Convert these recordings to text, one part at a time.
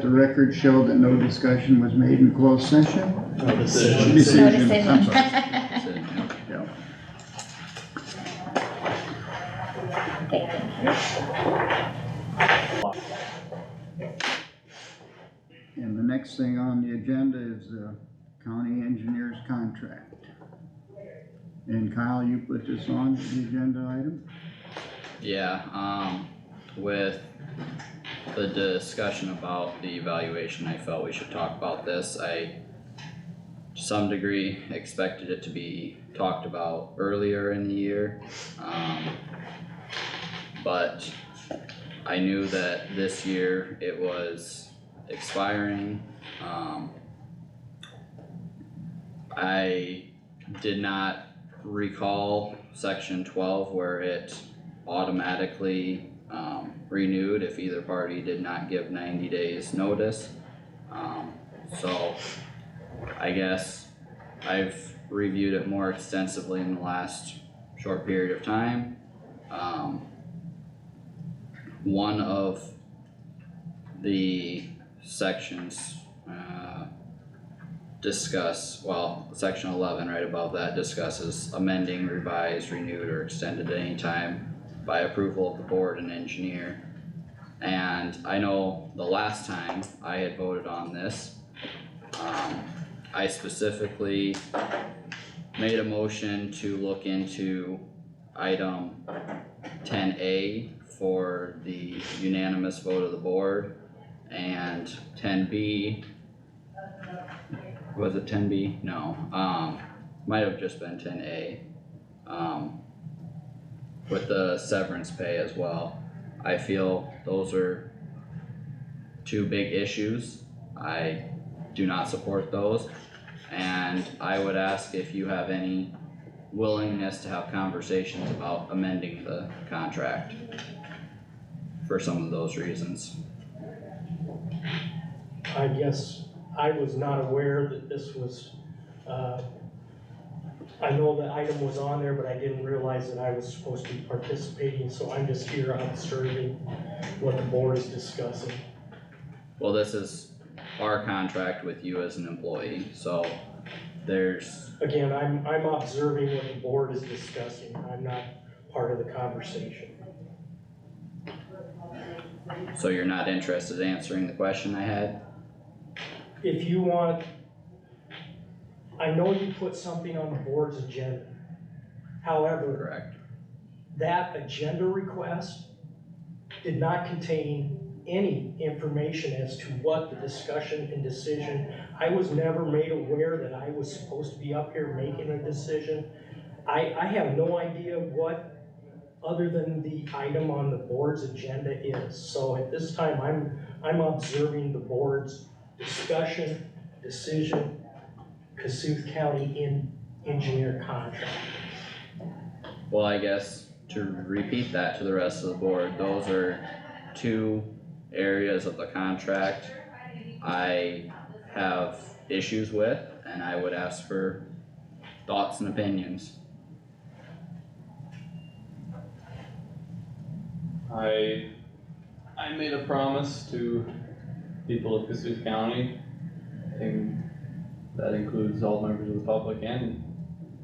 the record show that no discussion was made in closed session. No decision. No Decision, decision. I'm sorry. Yeah. Okay, thank you. And the next thing on the agenda is the county engineer's contract. And Kyle, you put this on the agenda item? Yeah, with the discussion about the evaluation, I felt we should talk about this. I, to some degree, expected it to be talked about earlier in the year. But I knew that this year it was expiring. I did not recall section 12 where it automatically renewed if either party did not give 90 days notice. So I guess I've reviewed it more extensively in the last short period of time. One of the sections section 11 right above that discusses amending, revised, renewed, or extended at any time by approval of the board and engineer. And I know the last time I had voted on this, I specifically made a motion to look into item 10A for the unanimous vote of the board, and 10B, was it 10B? No, might have just been 10A, with the severance pay as well. I feel those are two big issues. I do not support those, and I would ask if you have any willingness to have conversations about amending the contract for some of those reasons. I guess I was not aware that this was, I know the item was on there, but I didn't realize that I was supposed to be participating, so I'm just here observing what the board is discussing. Well, this is our contract with you as an employee, so there's, Again, I'm observing what the board is discussing, I'm not part of the conversation. so you're not interested in answering the question I had? If you want, I know you put something on the board's agenda. However, Correct. that agenda request did not contain any information as to what the discussion and decision. I was never made aware that I was supposed to be up here making a decision. I have no idea what other than the item on the board's agenda is. So at this time, I'm observing the board's discussion, decision, Kossuth County engineer contract. Well, I guess to repeat that to the rest of the board, those are two areas of the contract I have issues with, and I would ask for thoughts and opinions. I made a promise to people of Kossuth County, and that includes all members of the public and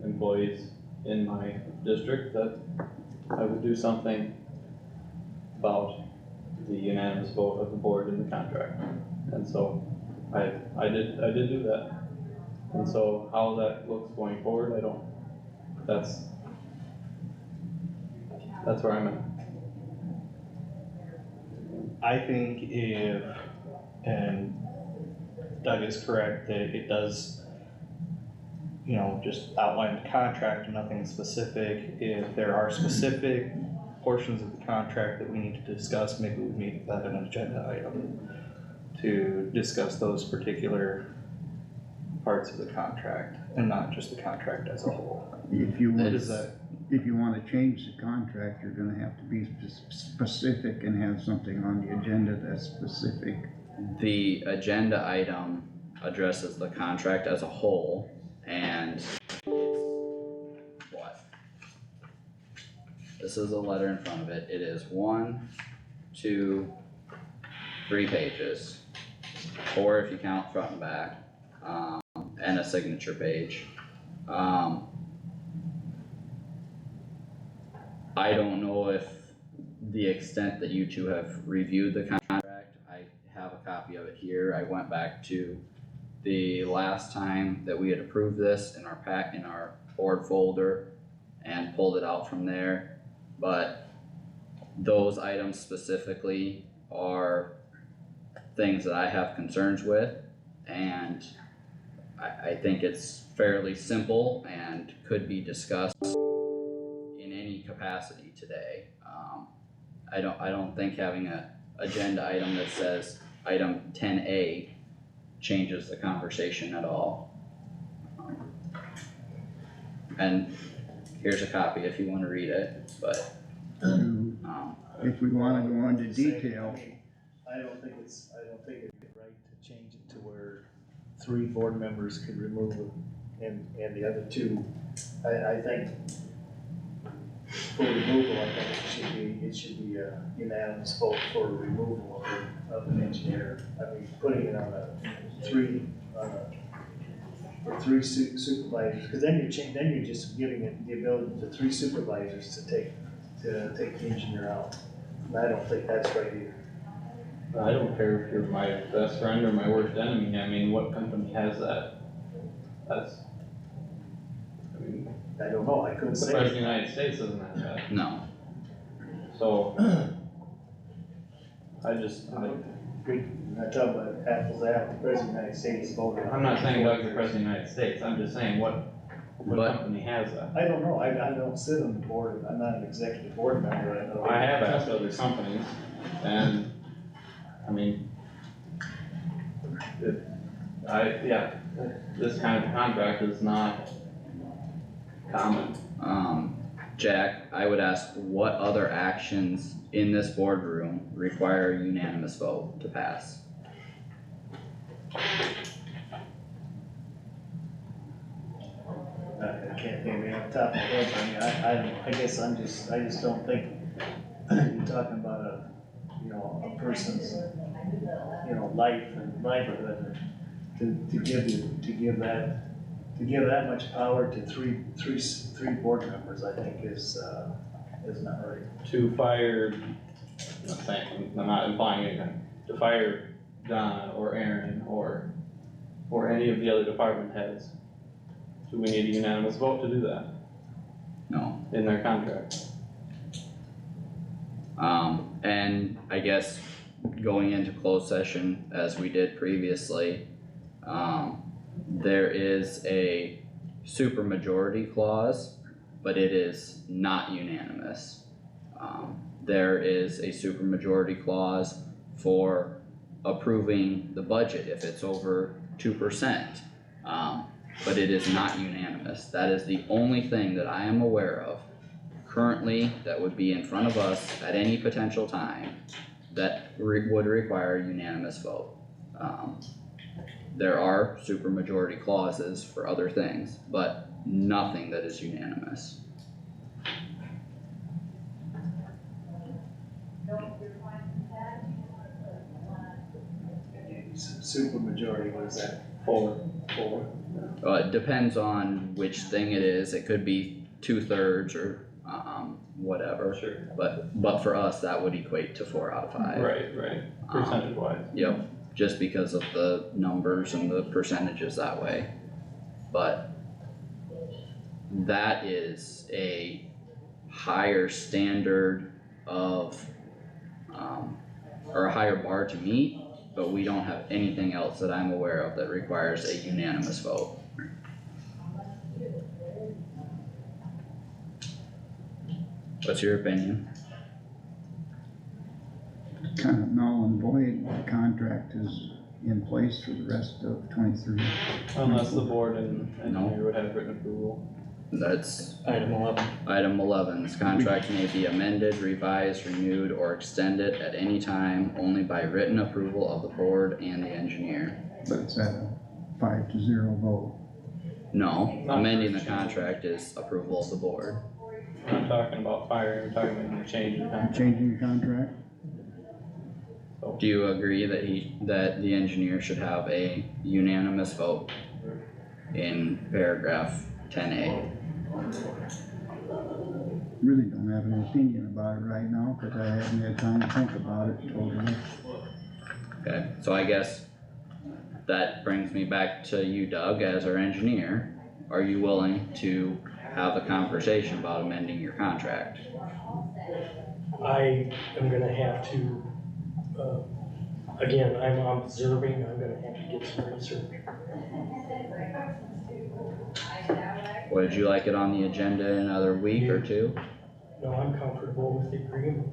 employees in my district, that I would do something about the unanimous vote of the board in the contract. And so I did do that. And so how that looks going forward, I don't, that's where I'm at. I think if, and Doug is correct, that it does, just outline the contract and nothing specific. If there are specific portions of the contract that we need to discuss, maybe we make that an agenda item to discuss those particular parts of the contract and not just the contract as a whole. If you want, Is that, if you wanna change the contract, you're gonna have to be specific and have something on the agenda that's specific. The agenda item addresses the contract as a whole, and it's what? This is a letter in front of it. It is 1, 2, 3 pages. or if you count front and back, and a signature page. I don't know if the extent that you two have reviewed the contract, I have a copy of it here, I went back to the last time that we had approved this in our board folder and pulled it out from there, but those items specifically are things that I have concerns with, and I think it's fairly simple and could be discussed in any capacity today. I don't think having a agenda item that says item 10A changes the conversation at all. And here's a copy if you wanna read it, but, if we wanna go into detail, I don't think it'd be right to change it to where 3 board members could remove it and the other 2. I think for removal, I think it should be a unanimous vote for removal of an engineer. I mean, putting it on for 3 supervisors, cause then you're just giving it the ability to 3 supervisors to take the engineer out. And I don't think that's right either. I don't care if you're my best friend or my worst enemy, I mean, what company has that? That's, I mean, I don't know, I couldn't the say. President of the United States doesn't have that, no, so. I talk about apples to apples, the President of the United States voted. I'm not saying Doug's the President of the United States, I'm just saying what But- company has that? I don't know, I don't sit on the board, I'm not an executive board member, I know. I have asked other companies, and, I mean, this kind of contract is not common. Jack, I would ask what other actions in this boardroom require a unanimous vote to pass? I can't think of it off the top of my head, I mean, I guess I just don't think, you're talking about a person's, life and livelihood, to give that much power to three board members, I think is not right. To fire, I'm not implying anything, to fire Donna or Aaron or any of the other department heads, do we need a unanimous vote to do that No. in their contract? And I guess going into closed session as we did previously, there is a supermajority clause, but it is not unanimous. There is a supermajority clause for approving the budget if it's over 2%. But it is not unanimous. That is the only thing that I am aware of currently that would be in front of us at any potential time that would require a unanimous vote. There are supermajority clauses for other things, but nothing that is unanimous. Super majority, what is that? 4. It depends on which thing it is. It could be 2/3 or, whatever. Sure. But for us, that would equate to 4 out of 5. Right, percentage wise. Yep, just because of the numbers and the percentages that way. But that is a higher standard of, or a higher bar to meet, but we don't have anything else that I'm aware of that requires a unanimous vote. What's your opinion? kind of null and void, the contract is in place for the rest of 23. Unless the board and engineer would have written approval. That's Item 11. item 11, this contract may be amended, revised, renewed, or extended at any time only by written approval of the board and the engineer. But it's at a 5-0 vote. No, Not amending the first. contract is approval of the board. We're not talking about firing, we're talking about changing the contract. Changing the contract? Do you agree that the engineer should have a unanimous vote in paragraph 10A? Really don't have an opinion about it right now, cause I haven't had time to think about it totally. Okay, so I guess that brings me back to you, Doug, as our engineer. Are you willing to have a conversation about amending your contract? I am gonna have to, again, I'm observing, I'm gonna have to get some research. Would you like it on the agenda in another week or two? No, I'm comfortable with the agreement.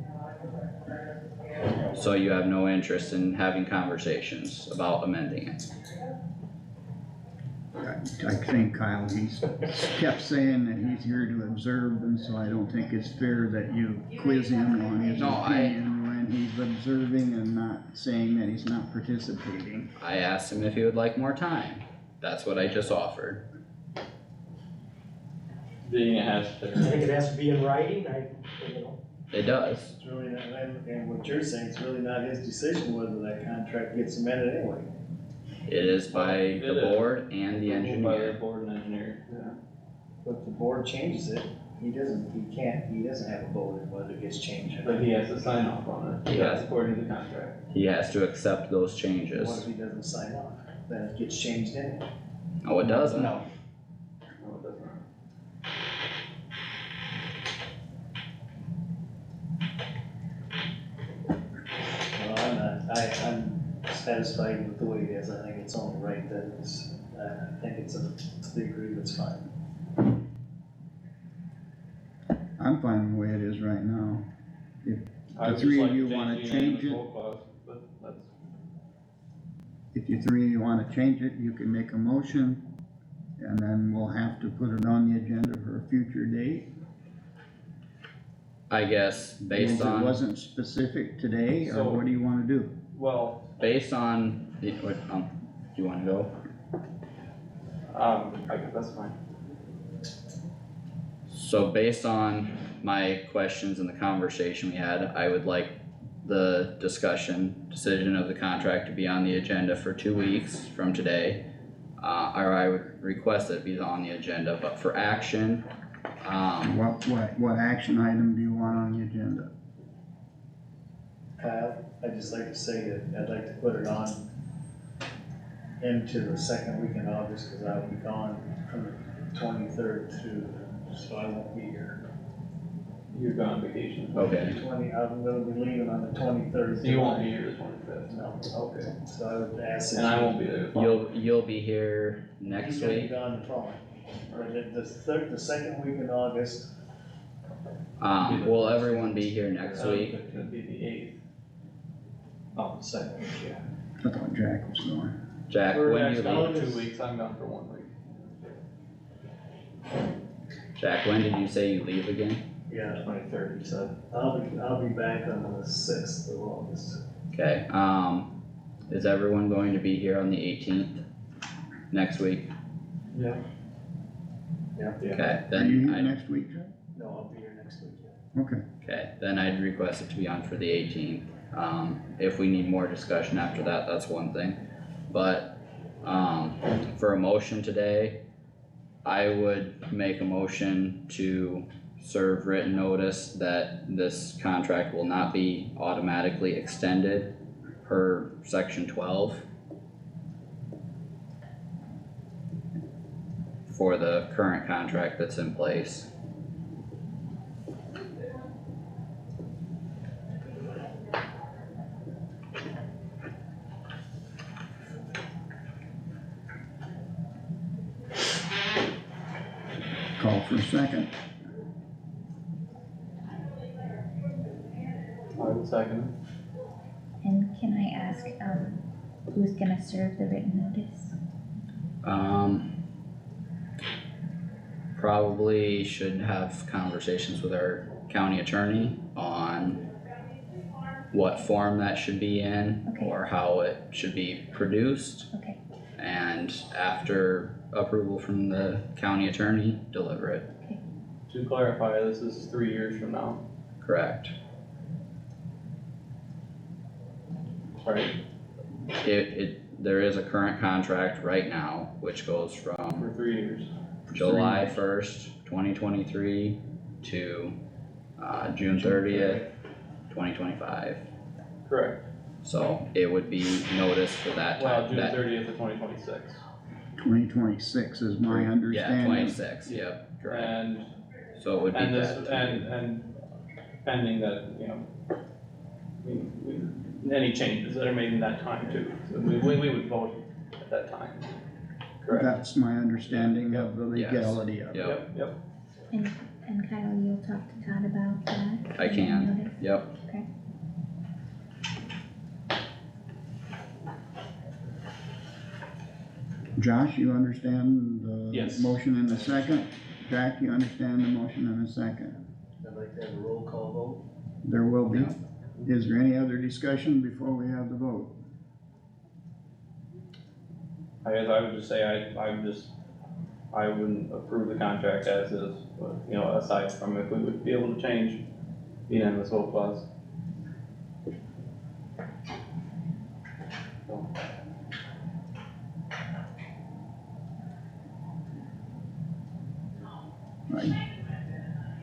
So you have no interest in having conversations about amending it? I think Kyle, he's kept saying that he's here to observe, and so I don't think it's fair that you quiz him on his No, opinion when he's observing and not saying that he's not participating. I asked him if he would like more time. That's what I just offered. Being it has I think it has to be in writing, It does. It's really not, and what you're saying, it's really not his decision whether that contract gets amended anyway. It is by It the is. board and the By the engineer. board and engineer. But if the board changes it, he doesn't have a vote in whether it gets changed. But he has to sign off on it. He has. According to the contract. He has to accept those What changes. if he doesn't sign off? Then it gets changed anyway. Oh, it doesn't? No, it does not. Well, I'm satisfied with the way it is. I think it's only right that it's, I think the agreement's fine. I'm fine with the way it is right now. I would three just of like you to wanna change change the it? unanimous vote clause, but that's, If you three wanna change it, you can make a motion, and then we'll have to put it on the agenda for a future date. I guess based Since it on, wasn't specific today, or So- what do you wanna do? well, based on, do you wanna go? I guess that's fine. So based on my questions and the conversation we had, I would like the decision of the contract to be on the agenda for 2 weeks from today. Or I would request that it be on the agenda, but for action, What action item do you want on the agenda? Kyle, I'd just like to say that I'd like to put it on into the second week in August, cause I'll be gone from the 23rd through, so I won't be here. You're going on vacation. okay, I'm gonna be leaving on the 23rd. So you won't be here the 25th? No, Okay. so I would ask. And I won't be there the following. you'll be here next He's gonna be week. gone the following, but the second week in August, Will everyone be here next week? It could be the 8th. Oh, the second, yeah. I thought Jack was going. Jack, We're when do you actually on leave? 2 weeks, I'm gone for 1 week. Jack, when did you say you leave again? yeah, 23rd, you said. I'll be back on the 6th of August. Okay, is everyone going to be here on the 18th next week? Yeah. Okay, Are you then here next week, Jack? No, I'll be here next week, yeah. okay, then I'd request it to be on for the 18th. If we need more discussion after that, that's one thing. But, for a motion today, I would make a motion to serve written notice that this contract will not be automatically extended per section 12 for the current contract that's in place. Call for a second. I would second And can I ask, who's gonna serve the written notice? Probably should have conversations with our county attorney on what form that should be in Okay. or how it should be produced. Okay, And after approval from the county attorney, deliver it, it. To clarify, this is 3 years from now. correct? Right, there is a current contract right now, which goes from for 3 years. July 1st, 2023 to, June 30th, 2025. Correct. So it would be noticed for that Well, time, June that, 30th of 2026. 2026 is my yeah, understanding. 26, yep, correct. And, So it would be and this, that. and pending that, you know, any changes that are made in that time too. So we would vote at that time. Correct. That's my understanding of the Yes. legality of it. Yep, Yep, And Kyle, you'll talk to Todd about that? I can. Notice? yep. Okay. Josh, you understand the Yes. motion in a second? Jack, you understand the motion in a second? I'd like to have a roll call vote. There will be. Yeah. Is there any other discussion before we have the vote? I guess I would just say I wouldn't approve the contract as is, but, you know, aside from if we would be able to change the unanimous vote clause. So, Right.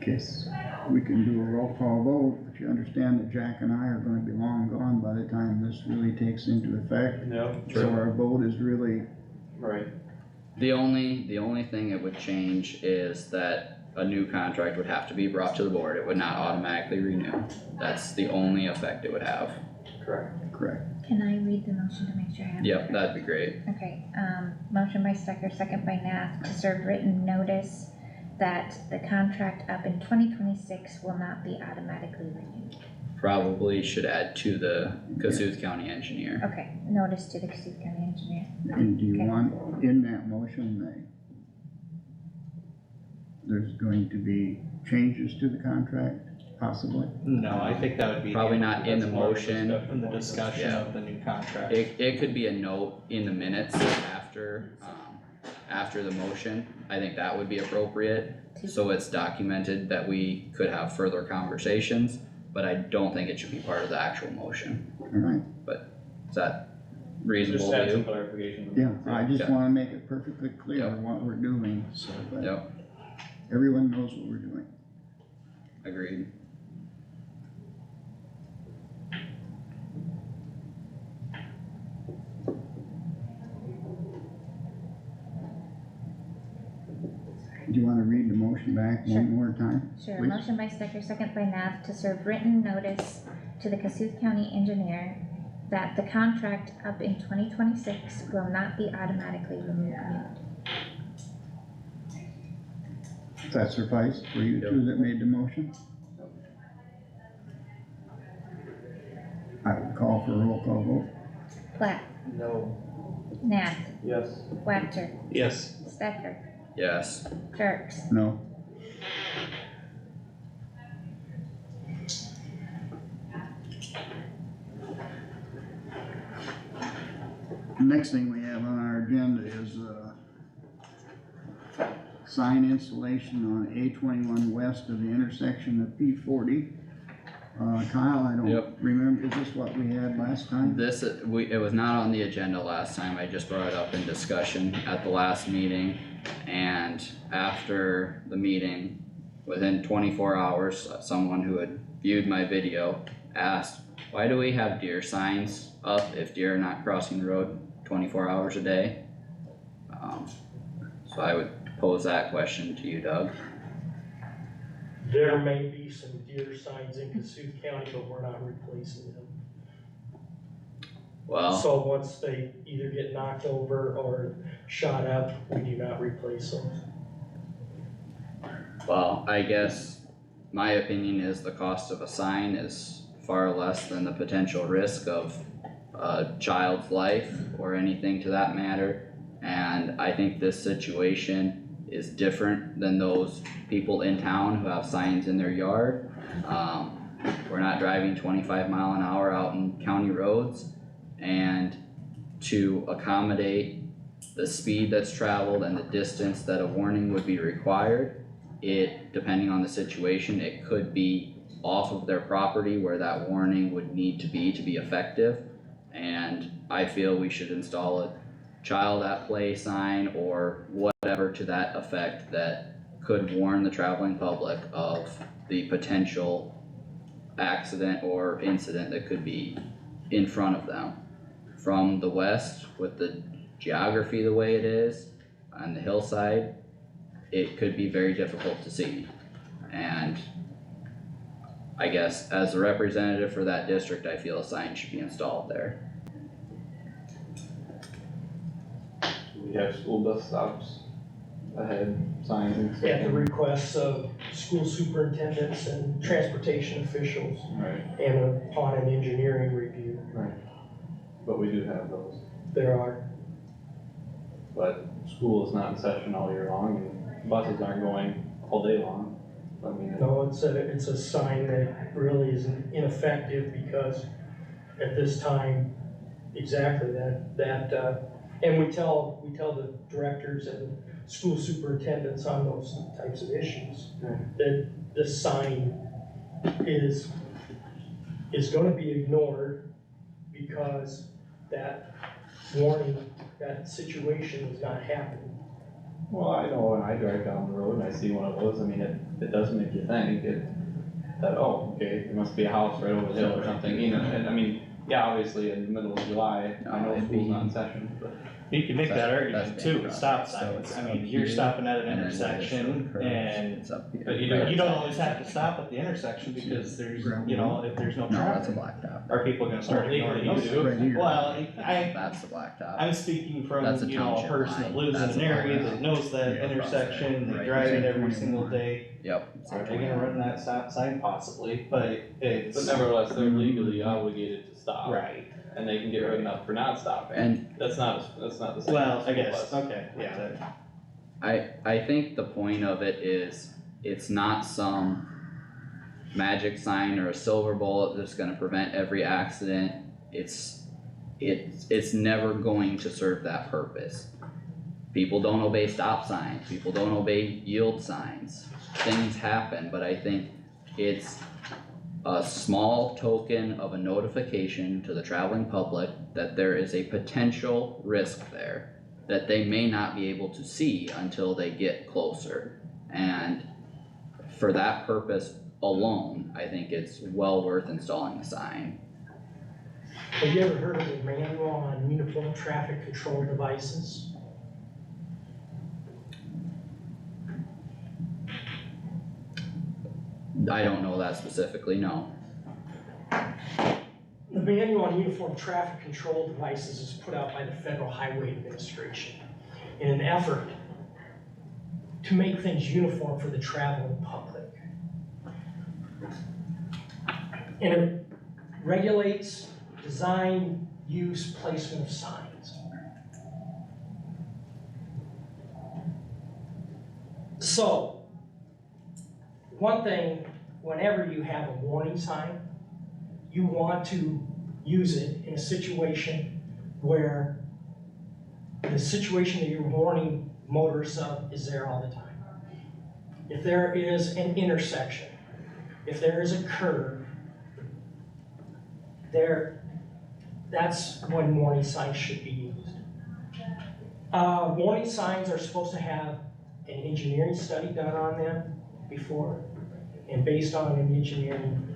Guess we can do a roll call vote, but you understand that Jack and I are gonna be long gone by the time this really takes into effect. yeah, So our vote is really, right, The only thing it would change is that a new contract would have to be brought to the board, it would not automatically renew. That's the only effect it would have. correct. correct. Can I read the motion to make sure I have it? Yep, that'd be great. Okay, motion by Stecker, second by Nath, to serve written notice that the contract up in 2026 will not be automatically renewed. Probably should add to the Kossuth County engineer. Okay, notice to the Kossuth County Engineer. And do you Okay. want in that motion there's going to be changes to the contract, possibly? No, I think that would be. Probably not in the That's more of a motion. discussion In the point. discussion Yeah. of the new contract. It could be a note in the minutes after the motion, I think that would be appropriate. So it's documented that we could have further conversations, but I don't think it should be part of the actual motion. Alright, Is that reasonable Just to add some you? clarification. yeah, I just Yeah. wanna make it perfectly clear Yep. what we're doing, so that Yep, everyone knows what we're doing. agreed. Do you wanna read the motion back Sure. one more time? Sure, Please. motion by Stecker, second by Nath, to serve written notice to the Kossuth County Engineer that the contract up in 2026 will not be automatically renewed. Does that suffice for you two that made the motion? I would call for a roll call vote. Platt, No. Nath, Yes, Wactor, Yes, Stecker, Yes, Jerks. No? Next thing we have on our agenda is, sign installation on A21 west of the intersection of P40. Kyle, I don't Yep. remember, is this what we had last time? it was not on the agenda last time, I just brought it up in discussion at the last meeting. And after the meeting, within 24 hours, someone who had viewed my video asked, why do we have deer signs up if deer are not crossing the road 24 hours a day? So I would pose that question to you, Doug. There may be some deer signs in Kossuth County, but we're not replacing them. Well, So once they either get knocked over or shot up, we do not replace them. I guess my opinion is the cost of a sign is far less than the potential risk of a child's life or anything to that matter. And I think this situation is different than those people in town who have signs in their yard. We're not driving 25 mile an hour out in county roads, and to accommodate the speed that's traveled and the distance that a warning would be required, depending on the situation, it could be off of their property where that warning would need to be effective. And I feel we should install a child at play sign or whatever to that effect that could warn the traveling public of the potential accident or incident that could be in front of them. From the west, with the geography the way it is, on the hillside, it could be very difficult to see. And I guess as a representative for that district, I feel a sign should be installed there. We have school bus stops ahead, signs and stuff. At the requests of school superintendents and transportation officials Right, and upon an engineering review, right. But we do have those, there are. but school is not in session all year long and buses aren't going all day long. I mean, No, it's a sign that really is ineffective because at this time, exactly and we tell the directors and school superintendents on those types of issues that this sign is gonna be ignored because that warning, that situation is not happening. well, I know when I drive down the road and I see one of those, I mean, it does make you think that, oh, okay, there must be a house right over the hill or something, you know, and I mean, yeah, obviously in the middle of July, I know school's not in session, but. You can make that That's argument too, with stop signs, I mean, you're stopping at an And then intersection and, It's up here. but you don't always have to stop at the intersection because there's, you know, if there's no No, that's a traffic, blacktop. are people gonna start ignoring legally those? you do. Right here. Well, That's the blacktop. I'm speaking from, That's a you know, a township person that line. lives in That's an a area blacktop. that knows that Yeah, intersection, they right. drive it every 21. single day. Yep. Are they gonna run that stop sign? Possibly, but it's. But nevertheless, they're legally obligated to stop. Right, And they can get written up for not stopping. And That's not the same. well, I as guess, school bus. okay, yeah, I think the point of it is, it's not some magic sign or a silver bullet that's gonna prevent every accident. It's never going to serve that purpose. People don't obey stop signs, people don't obey yield signs, things happen, but I think it's a small token of a notification to the traveling public that there is a potential risk there that they may not be able to see until they get closer. And for that purpose alone, I think it's well worth installing a sign. Have you ever heard of the manual on uniform traffic control devices? I don't know that specifically, no. The manual on uniform traffic control devices is put out by the Federal Highway Administration in an effort to make things uniform for the traveling public. And it regulates design, use, placement of signs. So, one thing, whenever you have a warning sign, you want to use it in a situation where the situation that you're warning motorists of is there all the time. If there is an intersection, if there is a curve, that's when warning signs should be used. Warning signs are supposed to have an engineering study done on them before, and based on an engineering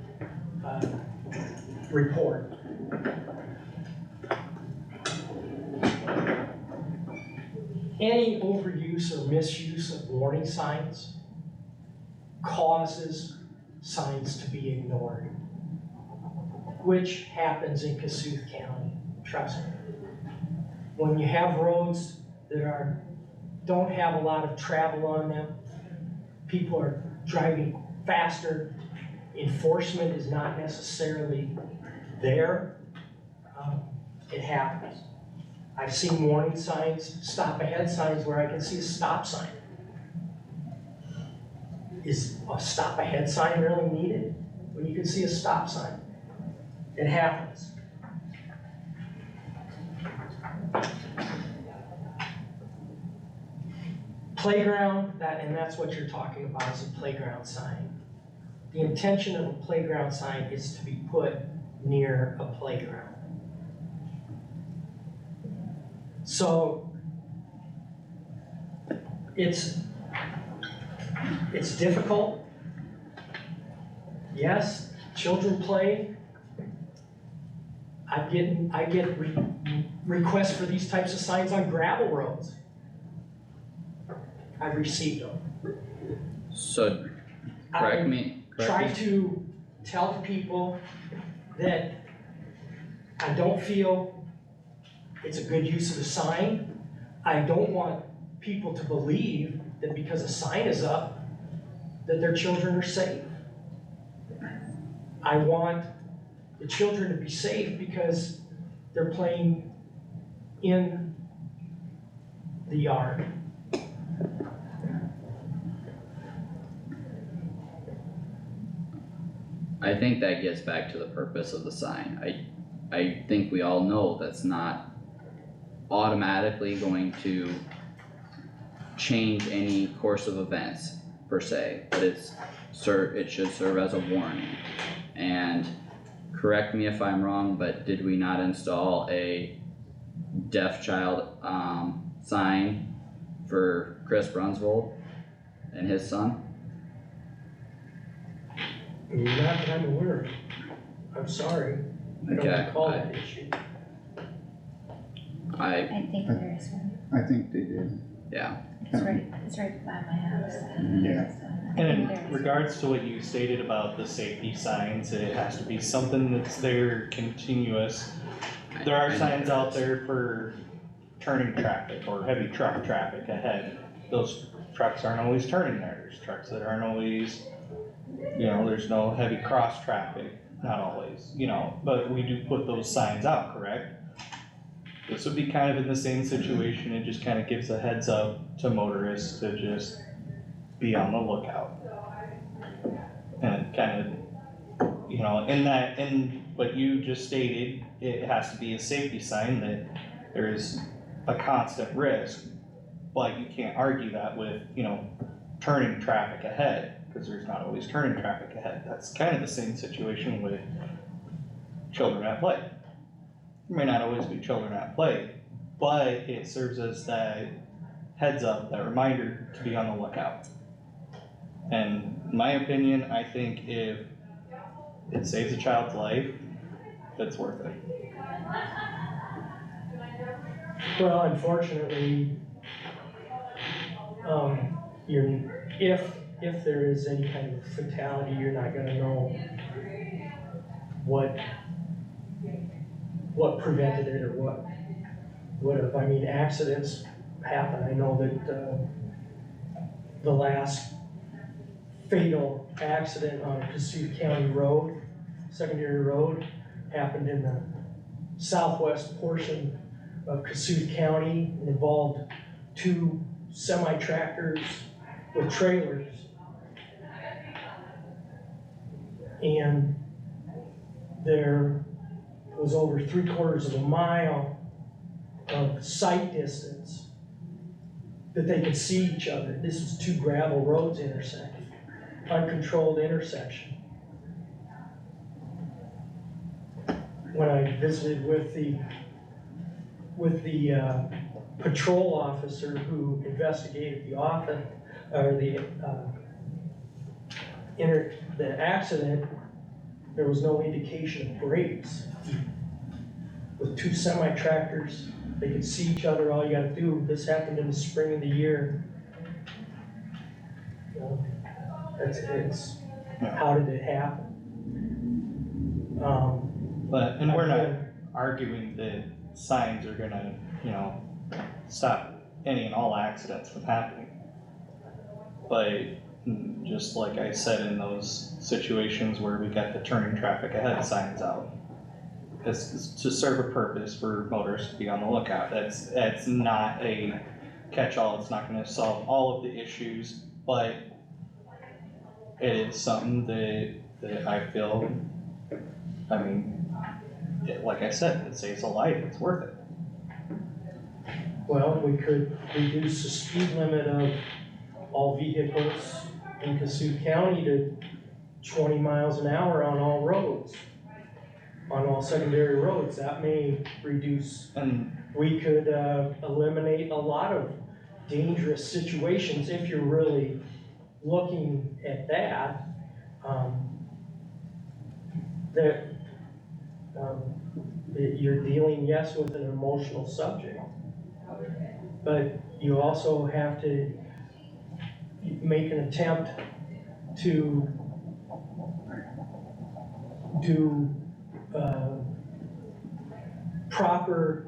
report. Any overuse or misuse of warning signs causes signs to be ignored, which happens in Kossuth County, trust me. When you have roads that don't have a lot of travel on them, people are driving faster, enforcement is not necessarily there, it happens. I've seen warning signs, stop ahead signs where I can see a stop sign. Is a stop ahead sign really needed when you can see a stop sign? It happens. Playground, and that's what you're talking about, is a playground sign. The intention of a playground sign is to be put near a playground. So it's difficult. Yes, children play. I get requests for these types of signs on gravel roads. I've received them. So, correct me, Try to tell the people that I don't feel it's a good use of the sign. I don't want people to believe that because a sign is up, that their children are safe. I want the children to be safe because they're playing in the yard. I think that gets back to the purpose of the sign. I think we all know that's not automatically going to change any course of events per se, but it should serve as a warning. And correct me if I'm wrong, but did we not install a deaf child, sign for Chris Brunswold and his son? Not that I'm aware of. I'm sorry. I don't Okay, recall that issue. I think there is one. I think they did. yeah, It's right by my house. Yeah. And in regards to what you stated about the safety signs, it has to be something that's there continuous. There are signs out there for turning traffic or heavy truck traffic ahead. Those trucks aren't always turning there. There's trucks that aren't always, there's no heavy cross traffic, not always, but we do put those signs out, correct? This would be kind of in the same situation. It just kind of gives a heads up to motorists to just be on the lookout. And kind of, in what you just stated, it has to be a safety sign that there's a constant risk, but you can't argue that with, turning traffic ahead, because there's not always turning traffic ahead. That's kind of the same situation with children at play. There may not always be children at play, but it serves as that heads up, that reminder to be on the lookout. And in my opinion, I think if it saves a child's life, that's worth it. Well, unfortunately, if there is any kind of fatality, you're not gonna know what prevented it or what would have. I mean, accidents happen. I know that, the last fatal accident on Kossuth County Road, secondary road, happened in the southwest portion of Kossuth County. It involved 2 semi-tractors with trailers. And there was over 3/4 of a mile of sight distance that they could see each other. This was 2 gravel roads intersecting, uncontrolled intersection. When I visited with the patrol officer who investigated the accident, there was no indication of brakes. With 2 semi-tractors, they could see each other. All you gotta do, this happened in the spring of the year. It's how did it happen? But, and we're not arguing that signs are gonna, stop any and all accidents from happening. But just like I said, in those situations where we got the turning traffic ahead signs out, it's to serve a purpose for motorists to be on the lookout. That's not a catch-all. It's not gonna solve all of the issues, but it is something that I feel, like I said, it saves a life, it's worth it. Well, we could reduce the speed limit of all vehicles in Kossuth County to 20 miles an hour on all roads. on all secondary roads, that may reduce, And we could, eliminate a lot of dangerous situations if you're really looking at that. That, you're dealing, yes, with an emotional subject, but you also have to make an attempt to do, proper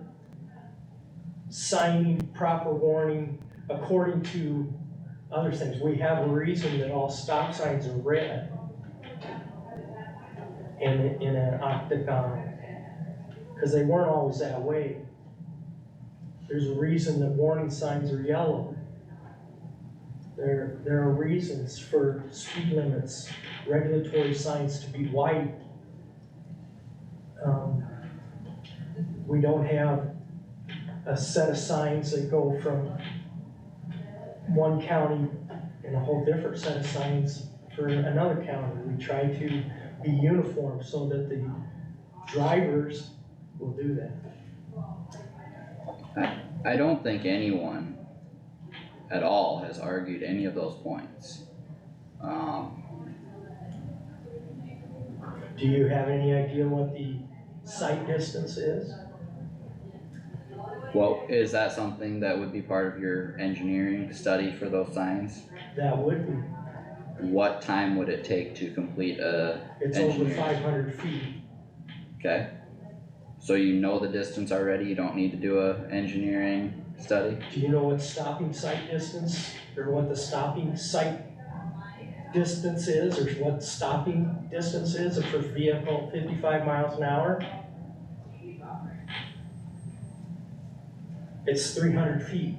signing, proper warning, according to other things. We have a reason that all stop signs are red in an octagon, because they weren't always that way. There's a reason that warning signs are yellow. There are reasons for speed limits, regulatory signs to be white. We don't have a set of signs that go from one county and a whole different set of signs for another county. We try to be uniform so that the drivers will do that. I don't think anyone at all has argued any of those points. Do you have any idea what the sight distance is? Well, is that something that would be part of your engineering study for those signs? That would be, What time would it take to complete a it's over engineering? 500 feet. Okay, so you know the distance already, you don't need to do a engineering study? Do you know what stopping sight distance, or what the stopping sight distance is, or what stopping distance is for a vehicle 55 miles an hour? It's 300 feet.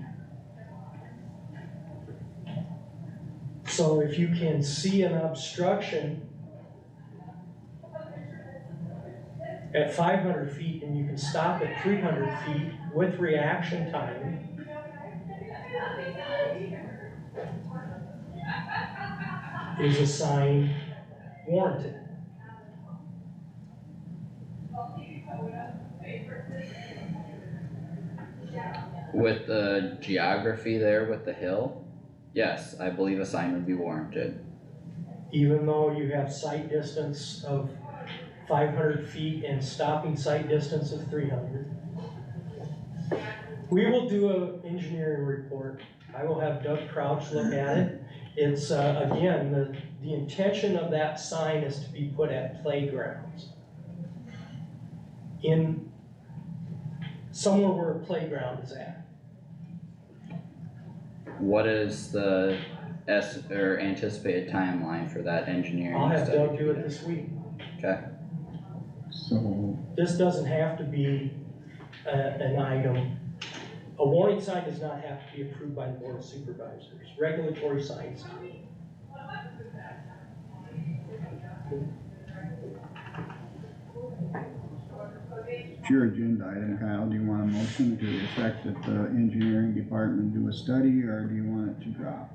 So if you can see an obstruction at 500 feet and you can stop at 300 feet with reaction time, is a sign warranted? With the geography there with the hill, yes, I believe a sign would be warranted. Even though you have sight distance of 500 feet and stopping sight distance of 300. We will do an engineering report. I will have Doug Crouch look at it. It's, again, the intention of that sign is to be put at playgrounds. In somewhere where a playground is at. What is the anticipated timeline for that engineering I'll have study? Doug do it this week. Okay, So, This doesn't have to be an item. A warning sign does not have to be approved by the Board of Supervisors. Regulatory signs do. it's your agenda item, Kyle, do you want a motion to the effect that the engineering department do a study, or do you want it to drop?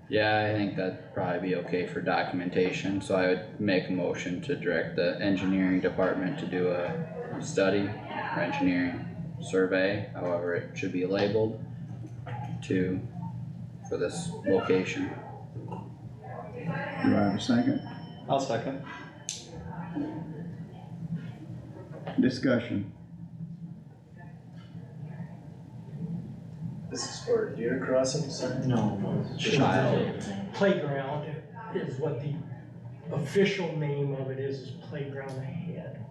yeah, I think that'd probably be okay for documentation, so I would make a motion to direct the engineering department to do a study or engineering survey, however it should be labeled, for this location. Do I have a second? I'll second. Discussion. This is for deer crossing sign? No. Child. Playground is what the official name of it is playground ahead.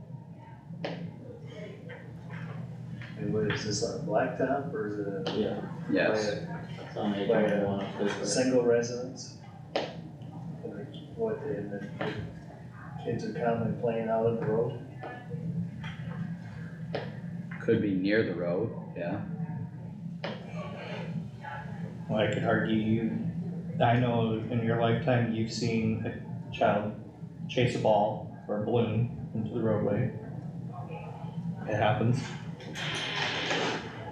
And what is this, on a blacktop or is it Yeah, Yes, it's on a By a one up a single residence? Like, what, and the kids are commonly playing out on the road? could be near the road, yeah. Well, I could argue, I know in your lifetime, you've seen a child chase a ball or a balloon into the roadway. It happens.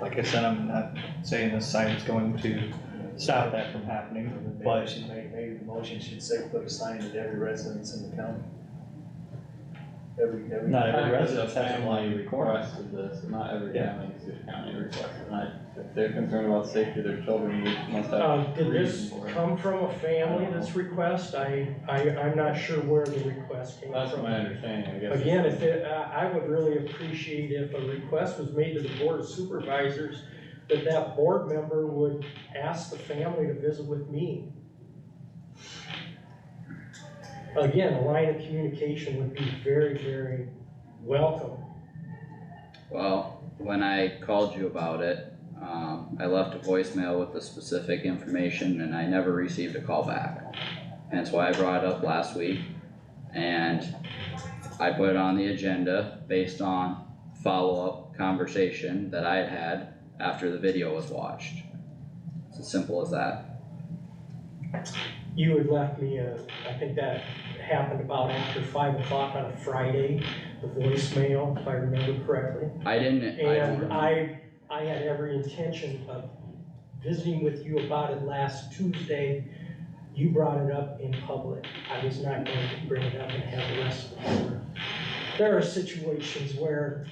Like I said, I'm not saying this sign's going to stop that from happening, Maybe but we should maybe the motion should say put a sign at every residence in the county. every. Not every Every resident has a family line recorder. requested this, not every Yeah. family in Kossuth County requested, if they're concerned about the safety of their children, they must have. Did this reason for it. come from a family, this request? I'm not sure where the request came That's from. my understanding, I guess. Again, if it, I would really appreciate if a request was made to the board of supervisors, that board member would ask the family to visit with me. Again, a line of communication would be very, very welcome. Well, when I called you about it, I left a voicemail with the specific information and I never received a call back. That's why I brought it up last week, and I put it on the agenda based on follow-up conversation that I had had after the video was watched. It's as simple as that. You had left me I think that happened about after 5 o'clock on a Friday, the voicemail, if I remember correctly. I don't And remember. I had every intention of visiting with you about it last Tuesday. You brought it up in public. I was not going to bring it up and have the rest of the board. There are situations where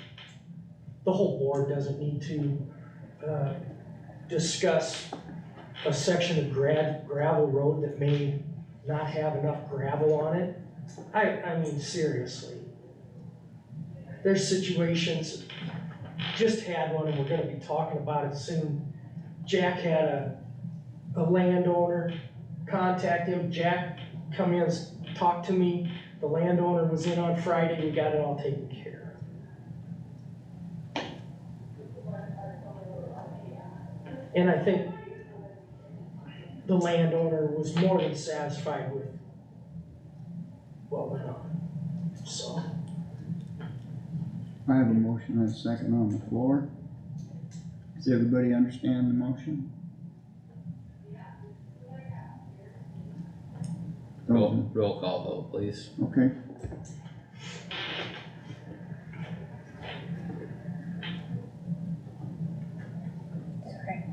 the whole board doesn't need to discuss a section of gravel road that may not have enough gravel on it. I mean, seriously. There's situations, just had one and we're gonna be talking about it soon. Jack had a landowner contact him. Jack come in, talk to me. The landowner was in on Friday, we got it all taken care of. And I think the landowner was more than satisfied with what went on, so. I have a motion and a second on the floor. Does everybody understand the motion? Roll call vote, please. Okay. Sorry.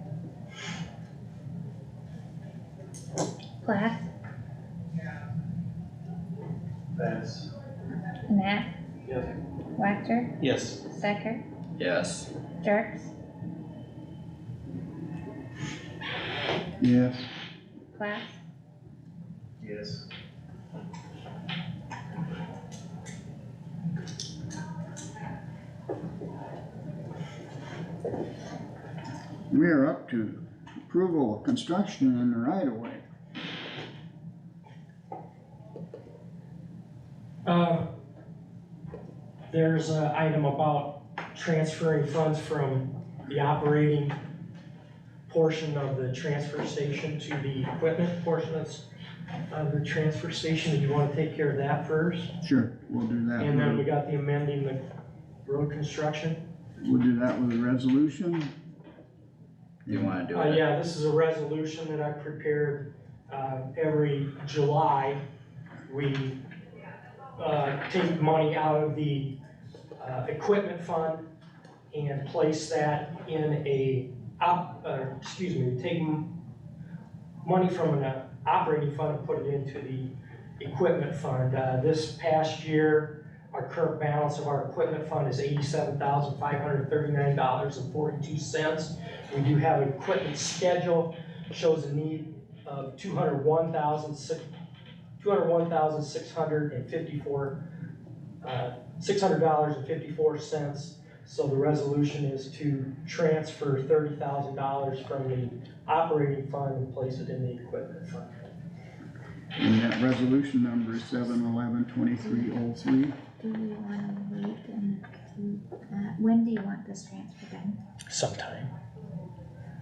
Plath, That's, Nat, yes. Wactor, Yes. Stecker, Yes. Jerks, Yes. Plath, Yes. We are up to approval of construction in the right of way. There's an item about transferring funds from the operating portion of the transfer station to the equipment portion of the transfer station. Do you wanna take care of that first? Sure, we'll do that. And then we got the amending the road construction. We'll do that with a resolution. Do you wanna do it? Yeah, this is a resolution that I prepared, every July. We, take money out of the, equipment fund and place that in a we take money from an operating fund and put it into the equipment fund. This past year, our current balance of our equipment fund is $87,539.42. We do have an equipment schedule, shows a need of $600,654. So the resolution is to transfer $30,000 from the operating fund and place it in the equipment fund. And that resolution number is 7/11/2303. do we wanna wait and do that? When do you want this transfer done? Sometime.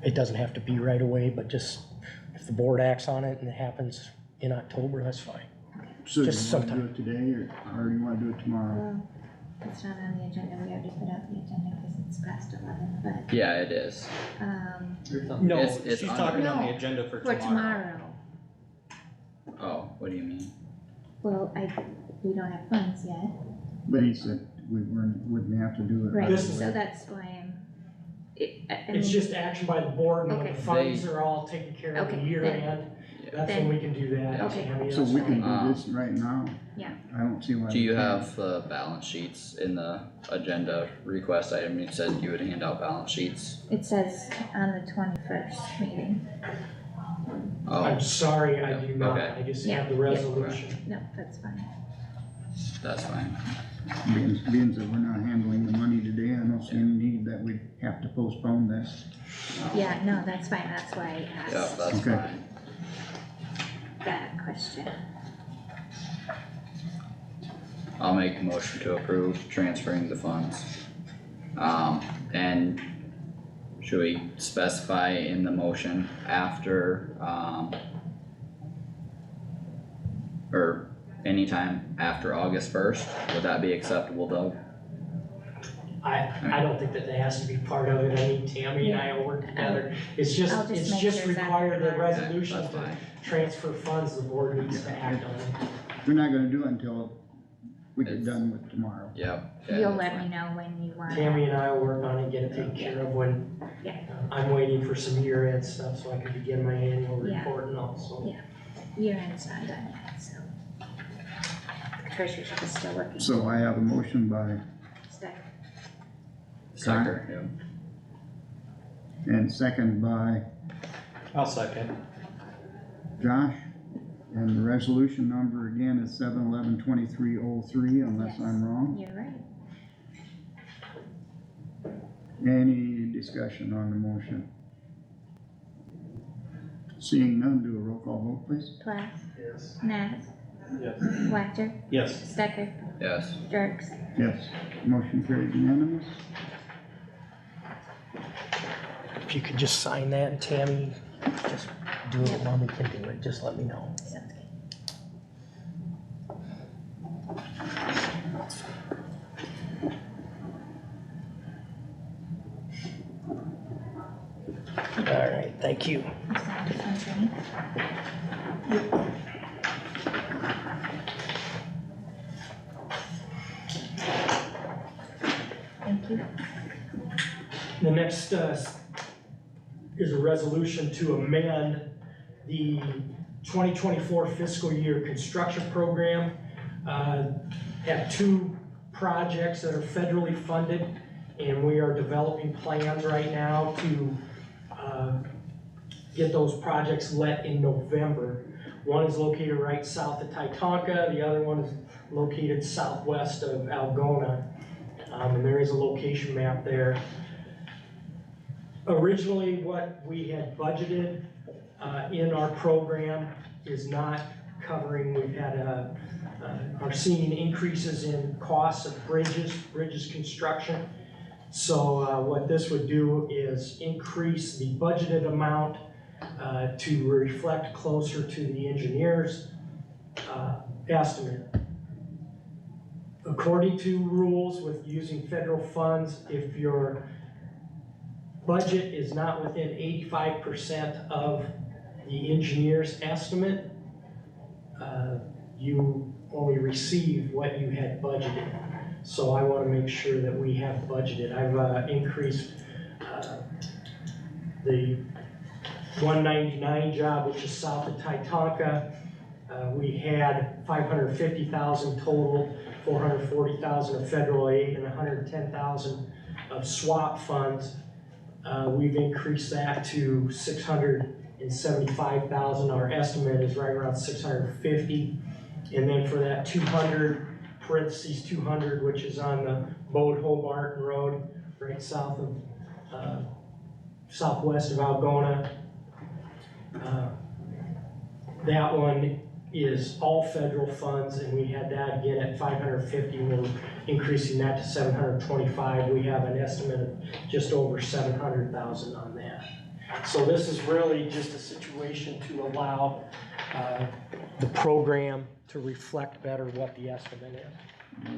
It doesn't have to be right away, but just if the board acts on it and it happens in October, that's fine. So you Just wanna do sometime. it today or you wanna do it tomorrow? Well, it's not on the agenda, we already put out the agenda because it's past 11, but, Yeah, it is. No, It's she's under- talking on No, the agenda for for tomorrow. tomorrow. Oh, what do you mean? Well, we don't have funds yet, But he said wouldn't have to do it. right, This is- so that's why I It's mean, just action by the board, and when Okay. the funds are all taken care of Okay, year then- end, That's when we can do that. Okay. Tammy, So that's we can fine. do this right now? Yeah. I don't see why. Do you we can't. have the balance sheets in the agenda request item? You said you would hand out balance sheets. It says on the 21st meeting. I'm Oh, sorry, I do not, Okay. I just Yeah, have the yeah. resolution. No, that's fine. that's fine. Being that we're not handling the money today, I don't see any need that we'd have to postpone this. Yeah, no, that's fine, that's why I Yeah, asked that's Okay. fine. that question. I'll make a motion to approve transferring the funds. And should we specify in the motion after, or anytime after August 1st? Would that be acceptable, Doug? I don't think that has to be part of it, I mean, Tammy and I will work together. It's just, I'll just it's make just sure that required the they're- resolution That's to fine. transfer funds, the board needs to act on it. They're not gonna do it until we get It's- done with tomorrow. Yep. yeah, You'll that's let fine. me know when you want. Tammy and I will work on it, get it taken care of when, Yeah. I'm waiting for some year-end stuff so I can begin my annual Yeah. report and all, so. Yeah. Year end's not done yet, so. Treasurer's is still working. So I have a motion by, Stack. Sucker, yeah. and second by I'll second. Josh. And the resolution number again is 7/11/2303, unless Yes. I'm wrong. You're right. Any discussion on the motion? Seeing none, do a roll call vote, please. Plath, Yes. Nath, Yes. Wactor, Yes. Stecker, Yes, Jerks. Yes, motion carried unanimous. If you could just sign that and Tammy, just do it when we can do it, just let me know. Sounds good. Alright, thank you. You signed this one, Jenny? Thank you. The next, is a resolution to amend the 2024 fiscal year construction program. Have two projects that are federally funded, and we are developing plans right now to, get those projects let in November. One is located right south of Titanca, the other one is located southwest of Algona. And there is a location map there. Originally, what we had budgeted in our program is not covering, we've had are seeing increases in costs of bridges construction. So what this would do is increase the budgeted amount to reflect closer to the engineer's estimate. According to rules with using federal funds, if your budget is not within 85% of the engineer's estimate, you only receive what you had budgeted. So I wanna make sure that we have budgeted. I've increased the 199 job, which is south of Titanca. We had 550,000 total, 440,000 of federal aid and 110,000 of SWAP funds. We've increased that to 675,000. Our estimate is right around 650. And then for that 200, parentheses 200, which is on the Bode Hobart Road, right south of, southwest of Algona. That one is all federal funds, and we had that again at 550, and we're increasing that to 725. We have an estimate of just over 700,000 on that. So this is really just a situation to allow the program to reflect better what the estimate is.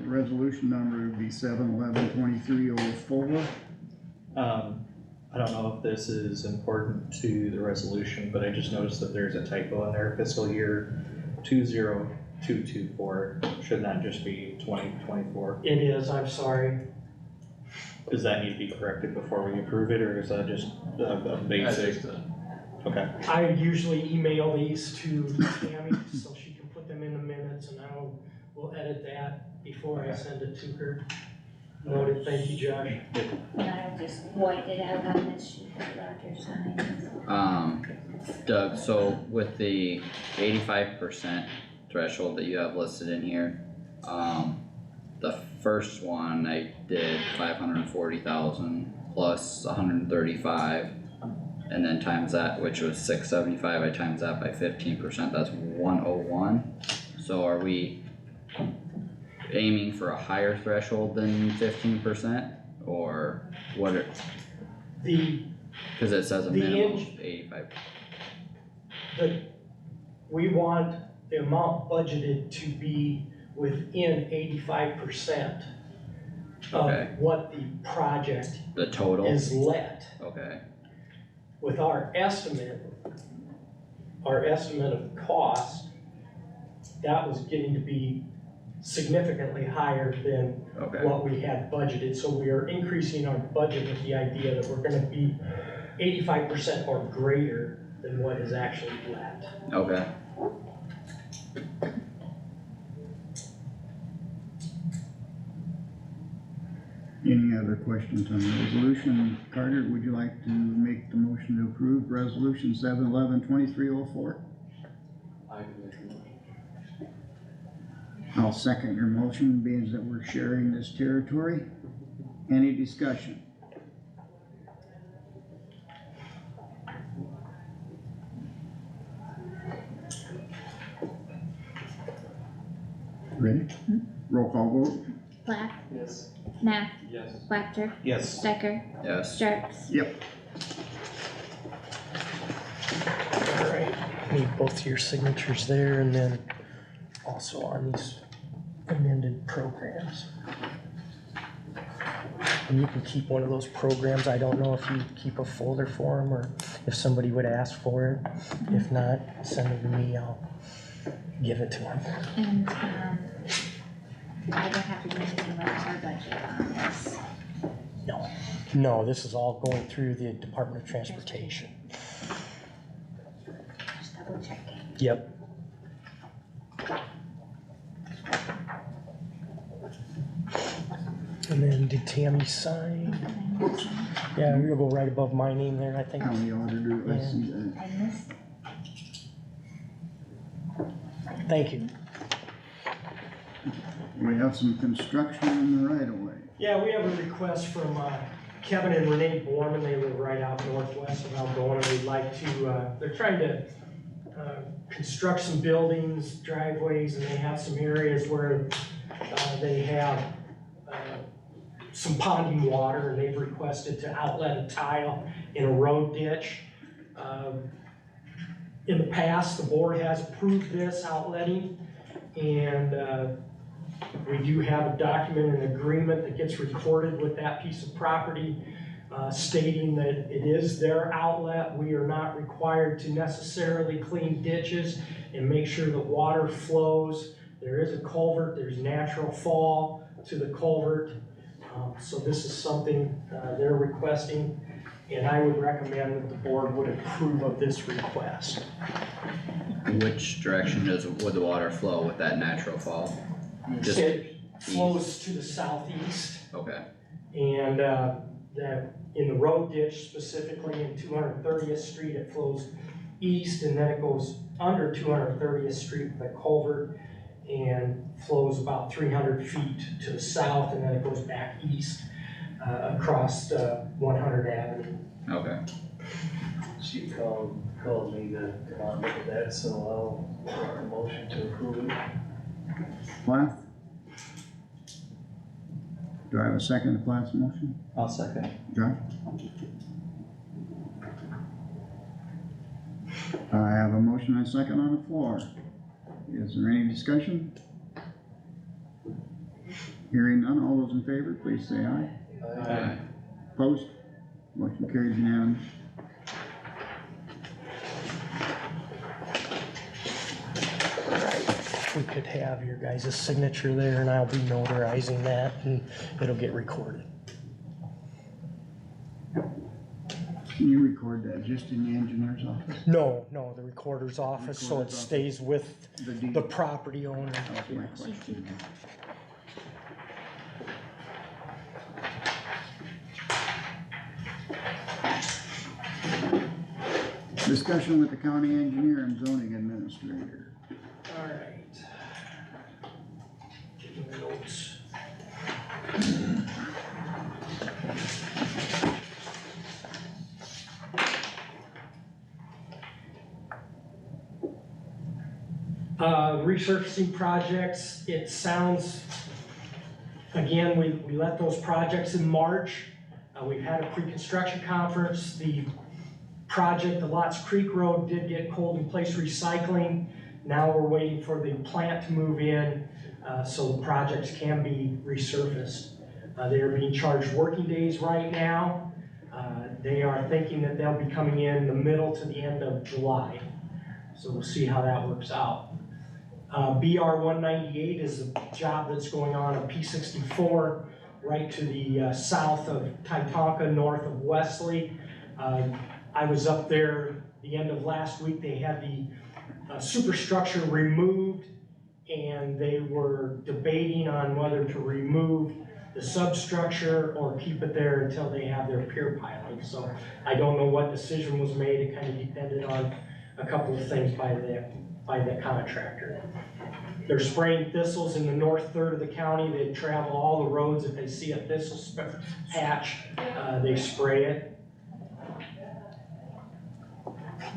Resolution number would be 7/11/2304. I don't know if this is important to the resolution, but I just noticed that there's a typo in there, fiscal year 20224, should that just be 2024? It is, I'm sorry. Does that need to be corrected before we approve it, or is that just a basic? Okay, I usually email these to Tammy so she can put them in the minutes and we'll edit that before I send it to her. Noted, thank you, Josh. And I'll just white it out on this sheet that Roger signed. Doug, so with the 85% threshold that you have listed in here, the first one I did 540,000 plus 135. And then times that, which was 675, I times that by 15%, that's 101. So are we aiming for a higher threshold than 15%, or what are, cause it says a minimum of 85. We want the amount budgeted to be within 85% of Okay. what the project The total, is let. okay, With our estimate of cost, that was getting to be significantly higher than okay, what we had budgeted. So we are increasing our budget with the idea that we're gonna be 85% or greater than what is actually let. okay. Any other questions on the resolution? Carter, would you like to make the motion to approve resolution 7/11/2304? I can make a motion. I'll second your motion, being that we're sharing this territory. Any discussion? Ready? Roll call vote? Plath, Yes. Nath, Yes. Wactor, yes, Stecker, Yes, Jerks. Yep. All right, need both your signatures there and then also on these amended programs. And you can keep one of those programs. I don't know if you keep a folder for them or if somebody would ask for it. If not, send it to me, I'll give it to them. And, I don't have to do anything with our budget on this. No, this is all going through the Department of Transportation. Just double checking. Yep. And then did Tammy sign? Yeah, we'll go right above my name there, I think. County auditor, I see that. I missed it. Thank you. We have some construction in the right of way. Yeah, we have a request from Kevin and Renee Borman. They live right out northwest of Algona. They'd like to, they're trying to construct some buildings, driveways, and they have some areas where they have some ponding water, and they've requested to outlet a tile in a road ditch. In the past, the board has approved this outletting, and we do have a document, an agreement that gets recorded with that piece of property stating that it is their outlet. We are not required to necessarily clean ditches and make sure that water flows. There is a culvert, there's natural fall to the culvert. So this is something they're requesting, and I would recommend that the board would approve of this request. which direction would the water flow with that natural fall? Just It flows to the southeast, okay, and that in the road ditch, specifically in 230th Street, it flows east, and then it goes under 230th Street with a culvert and flows about 300 feet to the south, and then it goes back east across 100 Avenue. okay. She called me to come on look at that, so I'll make a motion to approve it. Plath? Do I have a second to Plath's motion? I'll second. Josh? I have a motion and a second on the floor. Is there any discussion? Hearing none, all those in favor, please say aye. Aye. Opposed? Motion carried unanimous. We could have your guys' signature there, and I'll be notarizing that, and it'll get recorded. Can you record that just in the engineer's office? No, the recorder's office, so it Recorder's office. stays with The deed? the property owner. That was my question. Discussion with the county engineer and zoning administrator. Alright. Getting the notes. Resurfacing projects, it sounds, again, we let those projects in March. We've had a pre-construction conference. The project, the Lots Creek Road, did get cold in place recycling. Now we're waiting for the plant to move in, so the projects can be resurfaced. They are being charged working days right now. They are thinking that they'll be coming in the middle to the end of July. So we'll see how that works out. BR 198 is a job that's going on P64 right to the south of Titanca, north of Wesley. I was up there the end of last week. They had the superstructure removed, and they were debating on whether to remove the substructure or keep it there until they have their pier piling. So I don't know what decision was made. It kind of depended on a couple of things by the contractor. They're spraying thistles in the north third of the county. They travel all the roads. If they see a thistle patch, they spray it.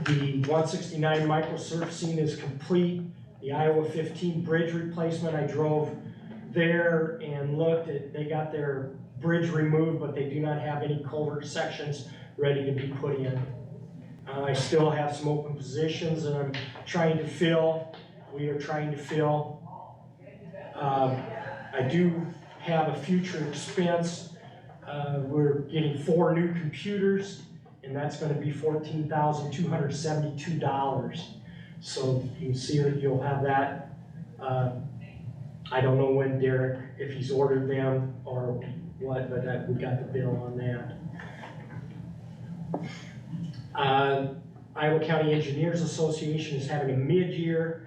The 169 microsurfacing is complete. The Iowa 15 bridge replacement, I drove there and looked at, they got their bridge removed, but they do not have any culvert sections ready to be put in. I still have some open positions that I'm trying to fill. We are trying to fill. I do have a future expense. We're getting 4 new computers, and that's gonna be $14,272. So you can see that you'll have that. I don't know when Derek, if he's ordered them or what, but we got the bill on that. Iowa County Engineers Association is having a mid-year.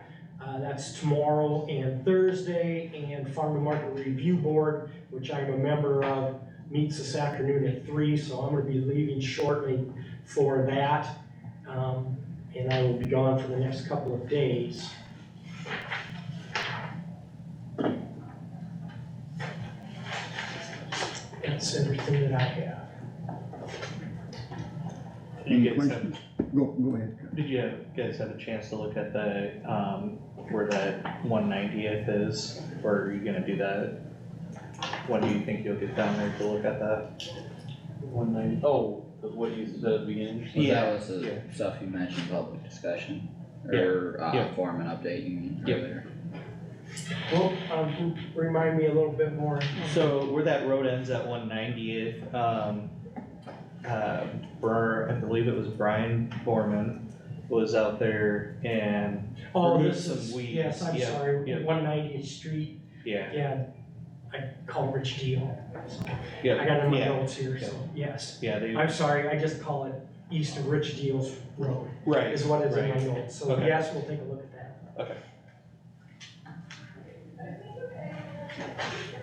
That's tomorrow and Thursday, and Farm and Market Review Board, which I'm a member of, meets this afternoon at 3, so I'm gonna be leaving shortly for that. And I will be gone for the next couple of days. That's everything that I have. Any questions? Go ahead. Did you guys have a chance to look at the, where that 190th is, or are you gonna do that? When do you think you'll get down there to look at that? 190, oh, what you said at the beginning? So that was the stuff you mentioned, public discussion, or, foreman update, you mean, Yep. earlier. Well, remind me a little bit more. So where that road ends at 190th, I believe it was Brian Borman was out there and Oh, removed this some is, weeds. yes, I'm Yeah, sorry, yeah. 190th Street, yeah, yeah, I call Rich Deal. yeah. I got it in my yeah, notes here, so, yes. Yeah, they, I'm sorry, I just call it east of Rich Deal's Road, right, is what is in my right. notes, so Okay. yes, we'll take a look at that. Okay.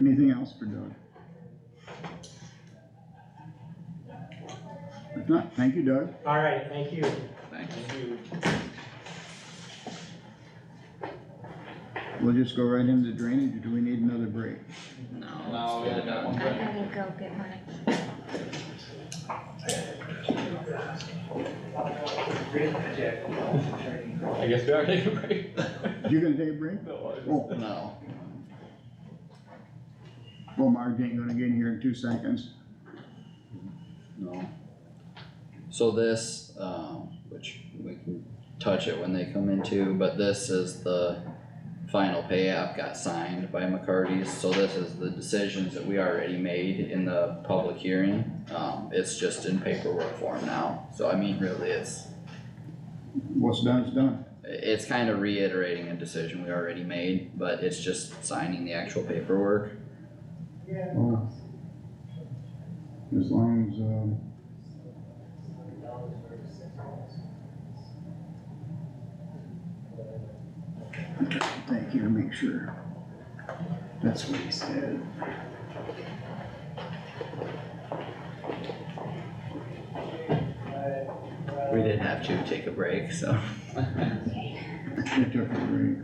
Anything else for Doug? If not, thank you, Doug. All right, thank you. Thanks. We'll just go right into drainage, or do we need another break? No, No, we let's had get it that one. I gotta go get mine. I guess we are taking a break. You gonna take a break? No, I just- Oh, No, well, Marge ain't gonna get here in 2 seconds. no. So this, which we can touch it when they come in too, but this is the final pay app got signed by McCarty's, so this is the decisions that we already made in the public hearing. It's just in paperwork form now, so I mean, really, What's done is done. it's kind of reiterating a decision we already made, but it's just signing the actual paperwork. Oh. As long as, Thank you to make sure. That's what he said. We did have to take a break, so. We took a break.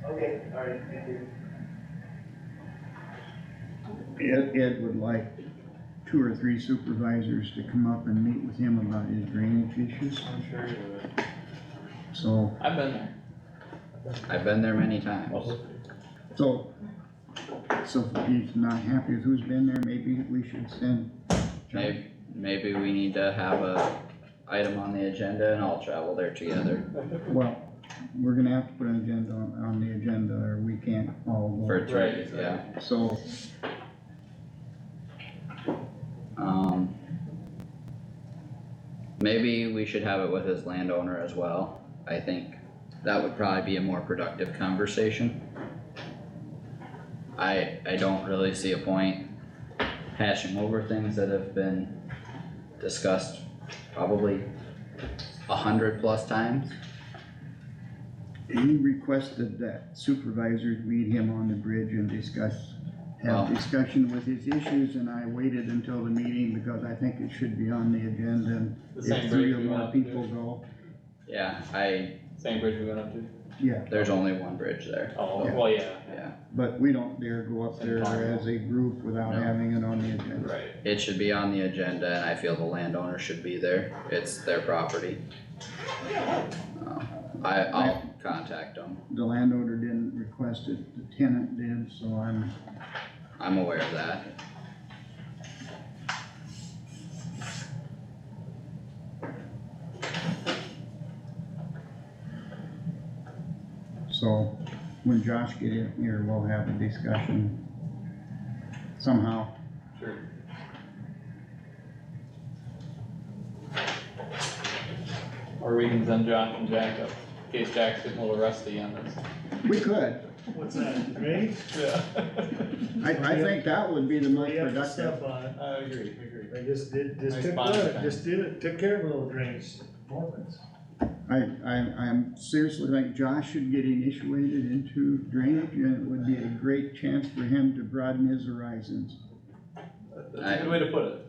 Okay, alright, thank you. Ed would like 2 or 3 supervisors to come up and meet with him about his drainage issues, I'm sure you would. so, I've been there. I've been there many times. so if he's not happy with who's been there, maybe we should send John. Maybe we need to have a item on the agenda and all travel there together Well, we're gonna have to put an agenda on the agenda, or we can't all go. for three, Right. yeah. So, Maybe we should have it with his landowner as well. I think that would probably be a more productive conversation. I don't really see a point hashing over things that have been discussed probably 100+ times. he requested that supervisors meet him on the bridge and Wow. have discussion with his issues, and I waited until the meeting because I think it should be on the agenda, and The same if 3 bridge or we went more up to. people go, Yeah, Same bridge we went up to? yeah. there's only one bridge there. Oh, Yeah. well, yeah, Yeah, But we don't dare go up there as a group without No. having it on the agenda. right. it should be on the agenda and I feel the landowner should be there. It's their property. I'll contact them. The landowner didn't request it, the tenant did, so I'm aware of that. so when Josh get in here, we'll have a discussion somehow. Sure. Or we can send Josh and Jack up, in case Jack's getting a little rusty on this. We could, What's that, drainage? Yeah. I think that would be the most We have the productive. stuff on it. I agree. I just Nice took bond care thing. just did it, took care of a little drainage performance. I'm seriously think Josh should get initiated into drainage, and it would be a great chance for him to broaden his horizons. That's a good way to put it.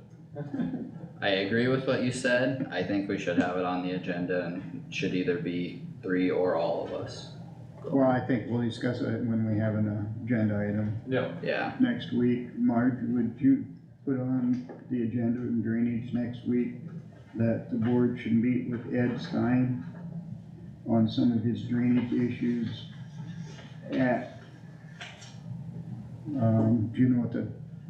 I agree with what you said. I think we should have it on the agenda and it should either be 3 or all of us. Well, I think we'll discuss it when we have an agenda item Yep. Yeah, next week. Marge, would you put on the agenda in drainage next week that the board should meet with Ed Stein on some of his drainage issues at, do you know what the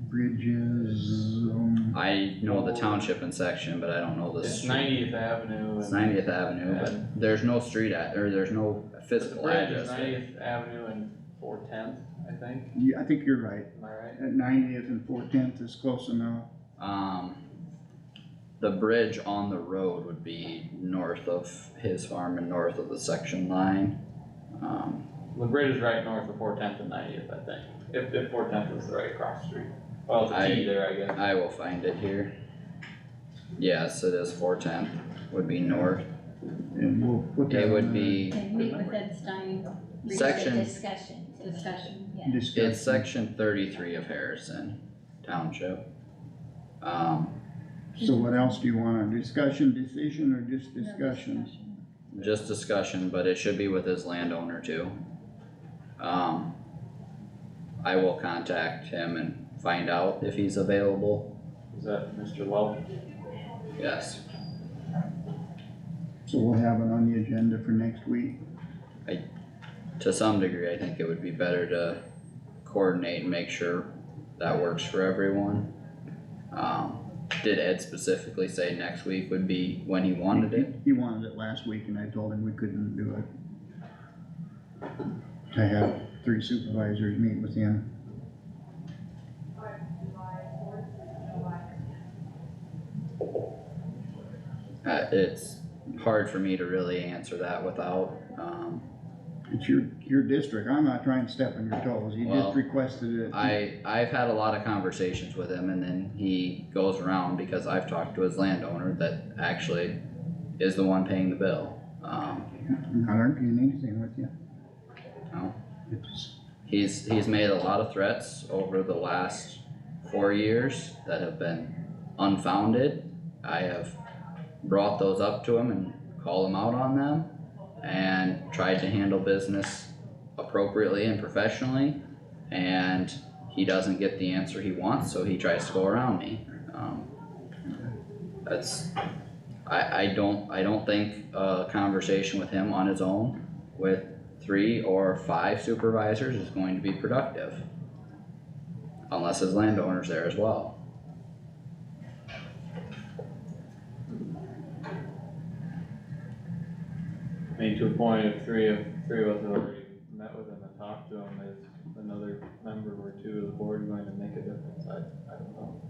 bridge is? I know the township and section, but I don't know the It's street. 90th Avenue. It's and 90th Avenue, but there's no street or there's no the physical bridge is address. 90th Avenue and 410th, I think. Yeah, I think you're right. Am I right? At 90th and 410th is close enough. The bridge on the road would be north of his farm and north of the section line. The bridge is right north of 410th and 90th, I think. If 410th is the right cross street. Well, it's a T there, I guess. I will find it here. Yes, it is 410th, would be north. And we'll put that It on would the be, And meet with Ed Stein, Section- Discussion. discussion. Yeah. discussion. it's section 33 of Harrison Township. So what else do you want, a discussion, decision, or just discussion? Just discussion, but it should be with his landowner too. I will contact him and find out if he's available. Is that Mr. Welch? Yes, So we'll have it on the agenda for next week. to some degree, I think it would be better to coordinate and make sure that works for everyone. Did Ed specifically say next week would be when he wanted it? He wanted it last week and I told him we couldn't do it. To have 3 supervisors meet with him. It's hard for me to really answer that without, It's your district, I'm not trying to step on your toes, you Well, just requested it. I've had a lot of conversations with him, and then he goes around because I've talked to his landowner that actually is the one paying the bill. I'm not arguing anything with you. No. It's, He's made a lot of threats over the last 4 years that have been unfounded. I have brought those up to him and called him out on them and tried to handle business appropriately and professionally, and he doesn't get the answer he wants, so he tries to go around me. I don't think a conversation with him on his own with 3 or 5 supervisors is going to be productive. Unless his landowner's there as well. I mean, to a point, if three of us have already met with him and talked to him, is another member or 2 of the board going to make a difference? I don't know.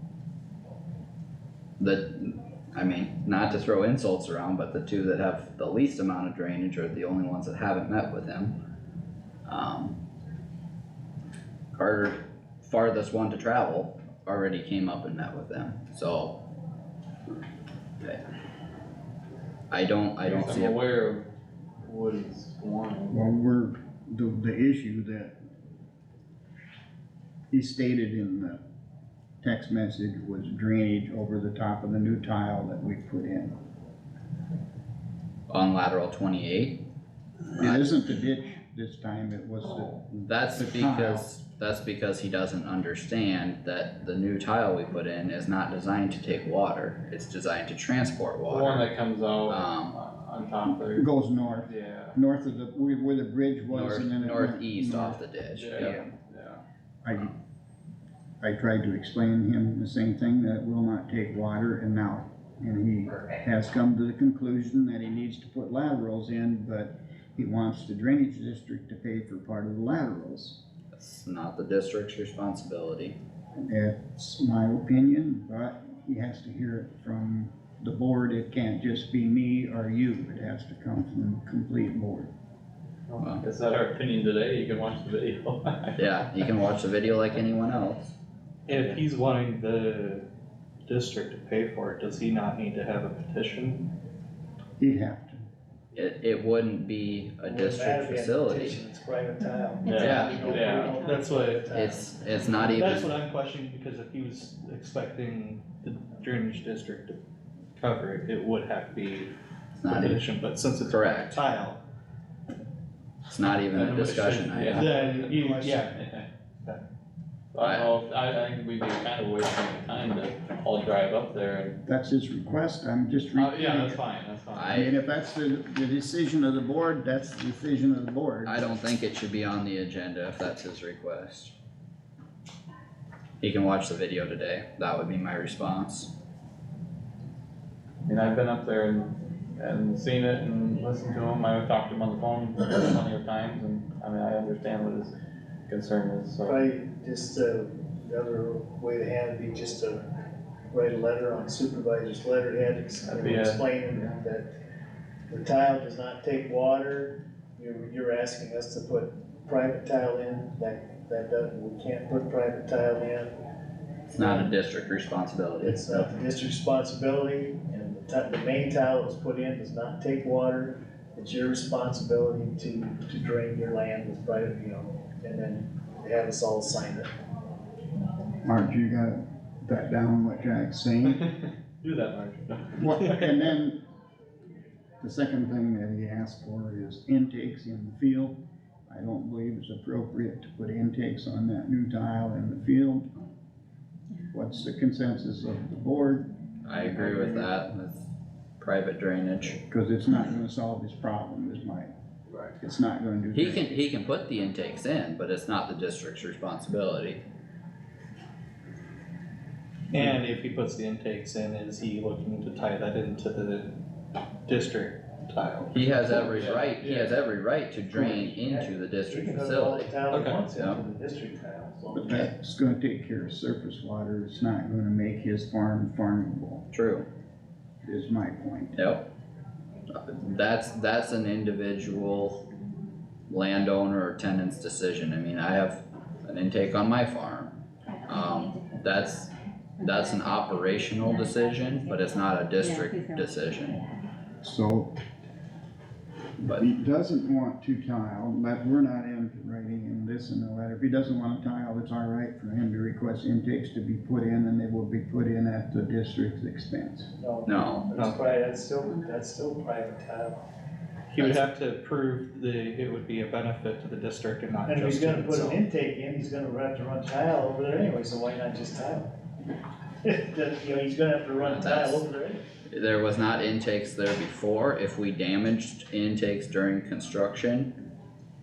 I mean, not to throw insults around, but the 2 that have the least amount of drainage are the only ones that haven't met with him. Carter, farthest one to travel, already came up and met with them, so. I don't see I'm a, aware of what he's wanting. well, the issue that he stated in the text message was drainage over the top of the new tile that we put in. on lateral 28. It isn't the ditch this time, it was That's The tile. that's because he doesn't understand that the new tile we put in is not designed to take water, it's designed to transport The one water. that comes out on top there. it goes north, Yeah. north of where the bridge was and then it went Northeast north. off the ditch, Yeah. yep. Yeah. I tried to explain to him the same thing, that it will not take water, and he has come to the conclusion that he needs to put laterals in, but he wants the drainage district to pay for part of the laterals. That's not the district's responsibility. It's my opinion, but he has to hear it from the board, it can't just be me or you, it has to come from the complete board. Well, is that our opinion today? You can watch the video. Yeah, you can watch the video like anyone else. If he's wanting the district to pay for it, does he not need to have a petition? He'd have to. It wouldn't be a district facility. It's private tile. Yeah. That's what, It's not even, that's what I'm questioning, because if he was expecting the drainage district to cover it, it would have to be it's a not even, petition, but since it's correct, tile, it's not even a Then we discussion should- item. then you, yeah, I don't know, I think we'd be kind of wasting time to all drive up there and, That's his request, I'm just repeating yeah, that's it. fine, that's fine. I mean, if that's the decision of the board, that's the decision of the board. I don't think it should be on the agenda if that's his request. He can watch the video today, that would be my response. I mean, I've been up there and seen it and listened to him, I've talked to him on the phone plenty of times, and, I mean, I understand what his concern is, so. Probably just, the other way to handle it would be just to write a letter on supervisor's letterhead, That'd be a- explaining that the tile does not take water. You're asking us to put private tile in, that doesn't, we can't put private tile in. It's not a district responsibility. It's not the district's responsibility, and the main tile that was put in does not take water. It's your responsibility to drain your land with private, and then they have us all sign it. Marge, you got that down, what Jack's saying? Do that, Marge. Well, and then, the second thing that he asked for is intakes in the field. I don't believe it's appropriate to put intakes on that new tile in the field. What's the consensus of the board? I agree with that, with private drainage. Cause it's not gonna solve his problem, is my, Right. it's not gonna do. He can put the intakes in, but it's not the district's responsibility. and if he puts the intakes in, is he looking to tie that into the district tile? He has every Yeah, right, he has every right to drain into the You district can put all the facility. tile he Okay. wants Yeah. into the district tile, so. But that's gonna take care of surface water, it's not gonna make his farm farmable, True, is my point. yep. That's an individual landowner or tenant's decision. I mean, I have an intake on my farm. That's an operational decision, but it's not a district decision, So but. he doesn't want to tile, but we're not into writing in this in the letter. If he doesn't want to tile, it's all right for him to request intakes to be put in, and they will be put in at the district's expense. No, That's still private tile. He would have to prove it would be a benefit to the district and not And if he's just to gonna put an himself. intake in, he's gonna have to run tile over there anyway, so why not just tile? He's gonna have to run tile over there anyway. there was not intakes there before. If we damaged intakes during construction,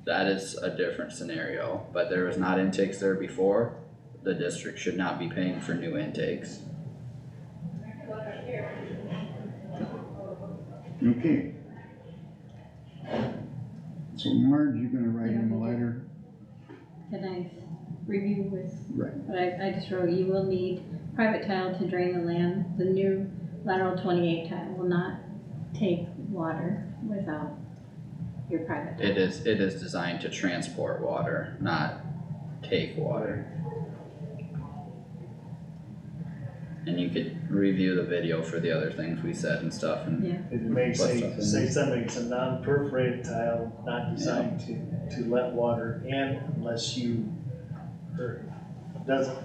that is a different scenario, but there was not intakes there before. The district should not be paying for new intakes. Okay. So Marge, you're gonna write in a letter, Can I review with, right? what I just wrote, you will need private tile to drain the land. The new lateral 28 tile will not take water without your private tile. It is designed to transport water, not take water. And you could review the video for the other things we said and stuff, and Yeah, It may say What's up in something, it's a non-perforated tile, not designed to let water in unless you, or doesn't,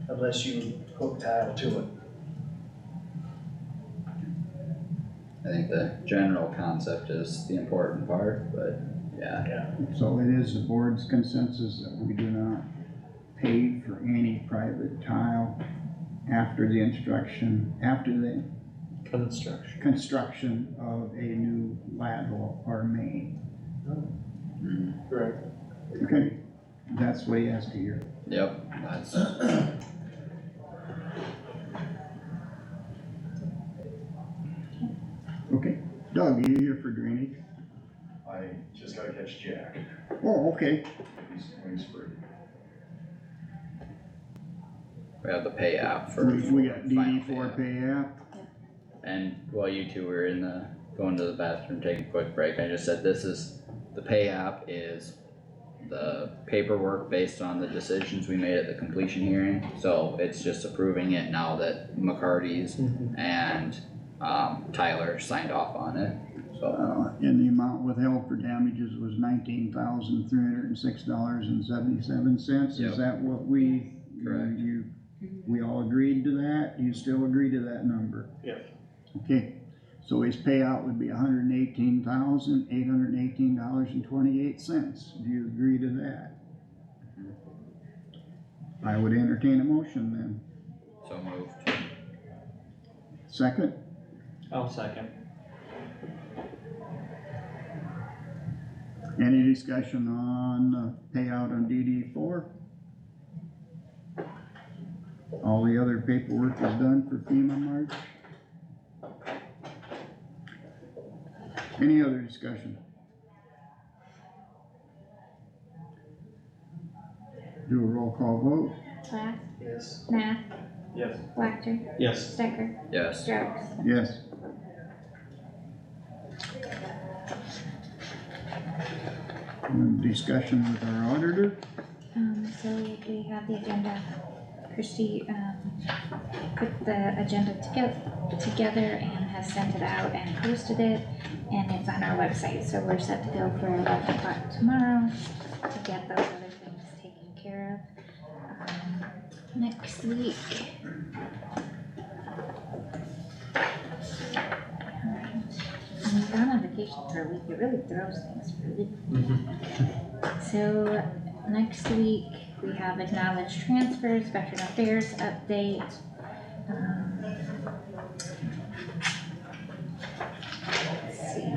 unless you hook tile to it. I think the general concept is the important part, but yeah. So it is the board's consensus that we do not pay for any private tile after the construction of a new lateral or main. Mhm. Correct. Okay, that's what he asked to hear. Yep, that's, Okay, Doug, you here for drainage? I just gotta catch Jack. Oh, okay. He's free. we have the pay app for. We got DD final four app. pay app. And while you two were going to the bathroom, taking a quick break, I just said the pay app is the paperwork based on the decisions we made at the completion hearing. So it's just approving it now that McCarty's and, Tyler signed off on it, so. And the amount withheld for damages was $19,306.77. Yep. Is that what we? Correct. We all agreed to that? You still agree to that number? Yes. Okay, so his payout would be $118,818.28. Do you agree to that? I would entertain a motion then. So moved. Second? I'll second. Any discussion on payout on DD four? All the other paperwork is done for FEMA, Marge? Any other discussion? Do a roll call vote. Plath, Yes. Nath, Yes. Wactor, Yes. Stecker, Yes. Jerks. Yes. Discussion with our auditor. So we have the agenda. Christie, put the agenda together and has sent it out and posted it, and it's on our website, so we're set to go for 11 o'clock tomorrow to get those other things taken care of. Next week. I'm gone on vacation for a week, it really throws things for a week. So, next week, we have acknowledged transfers, veteran affairs update. Let's see.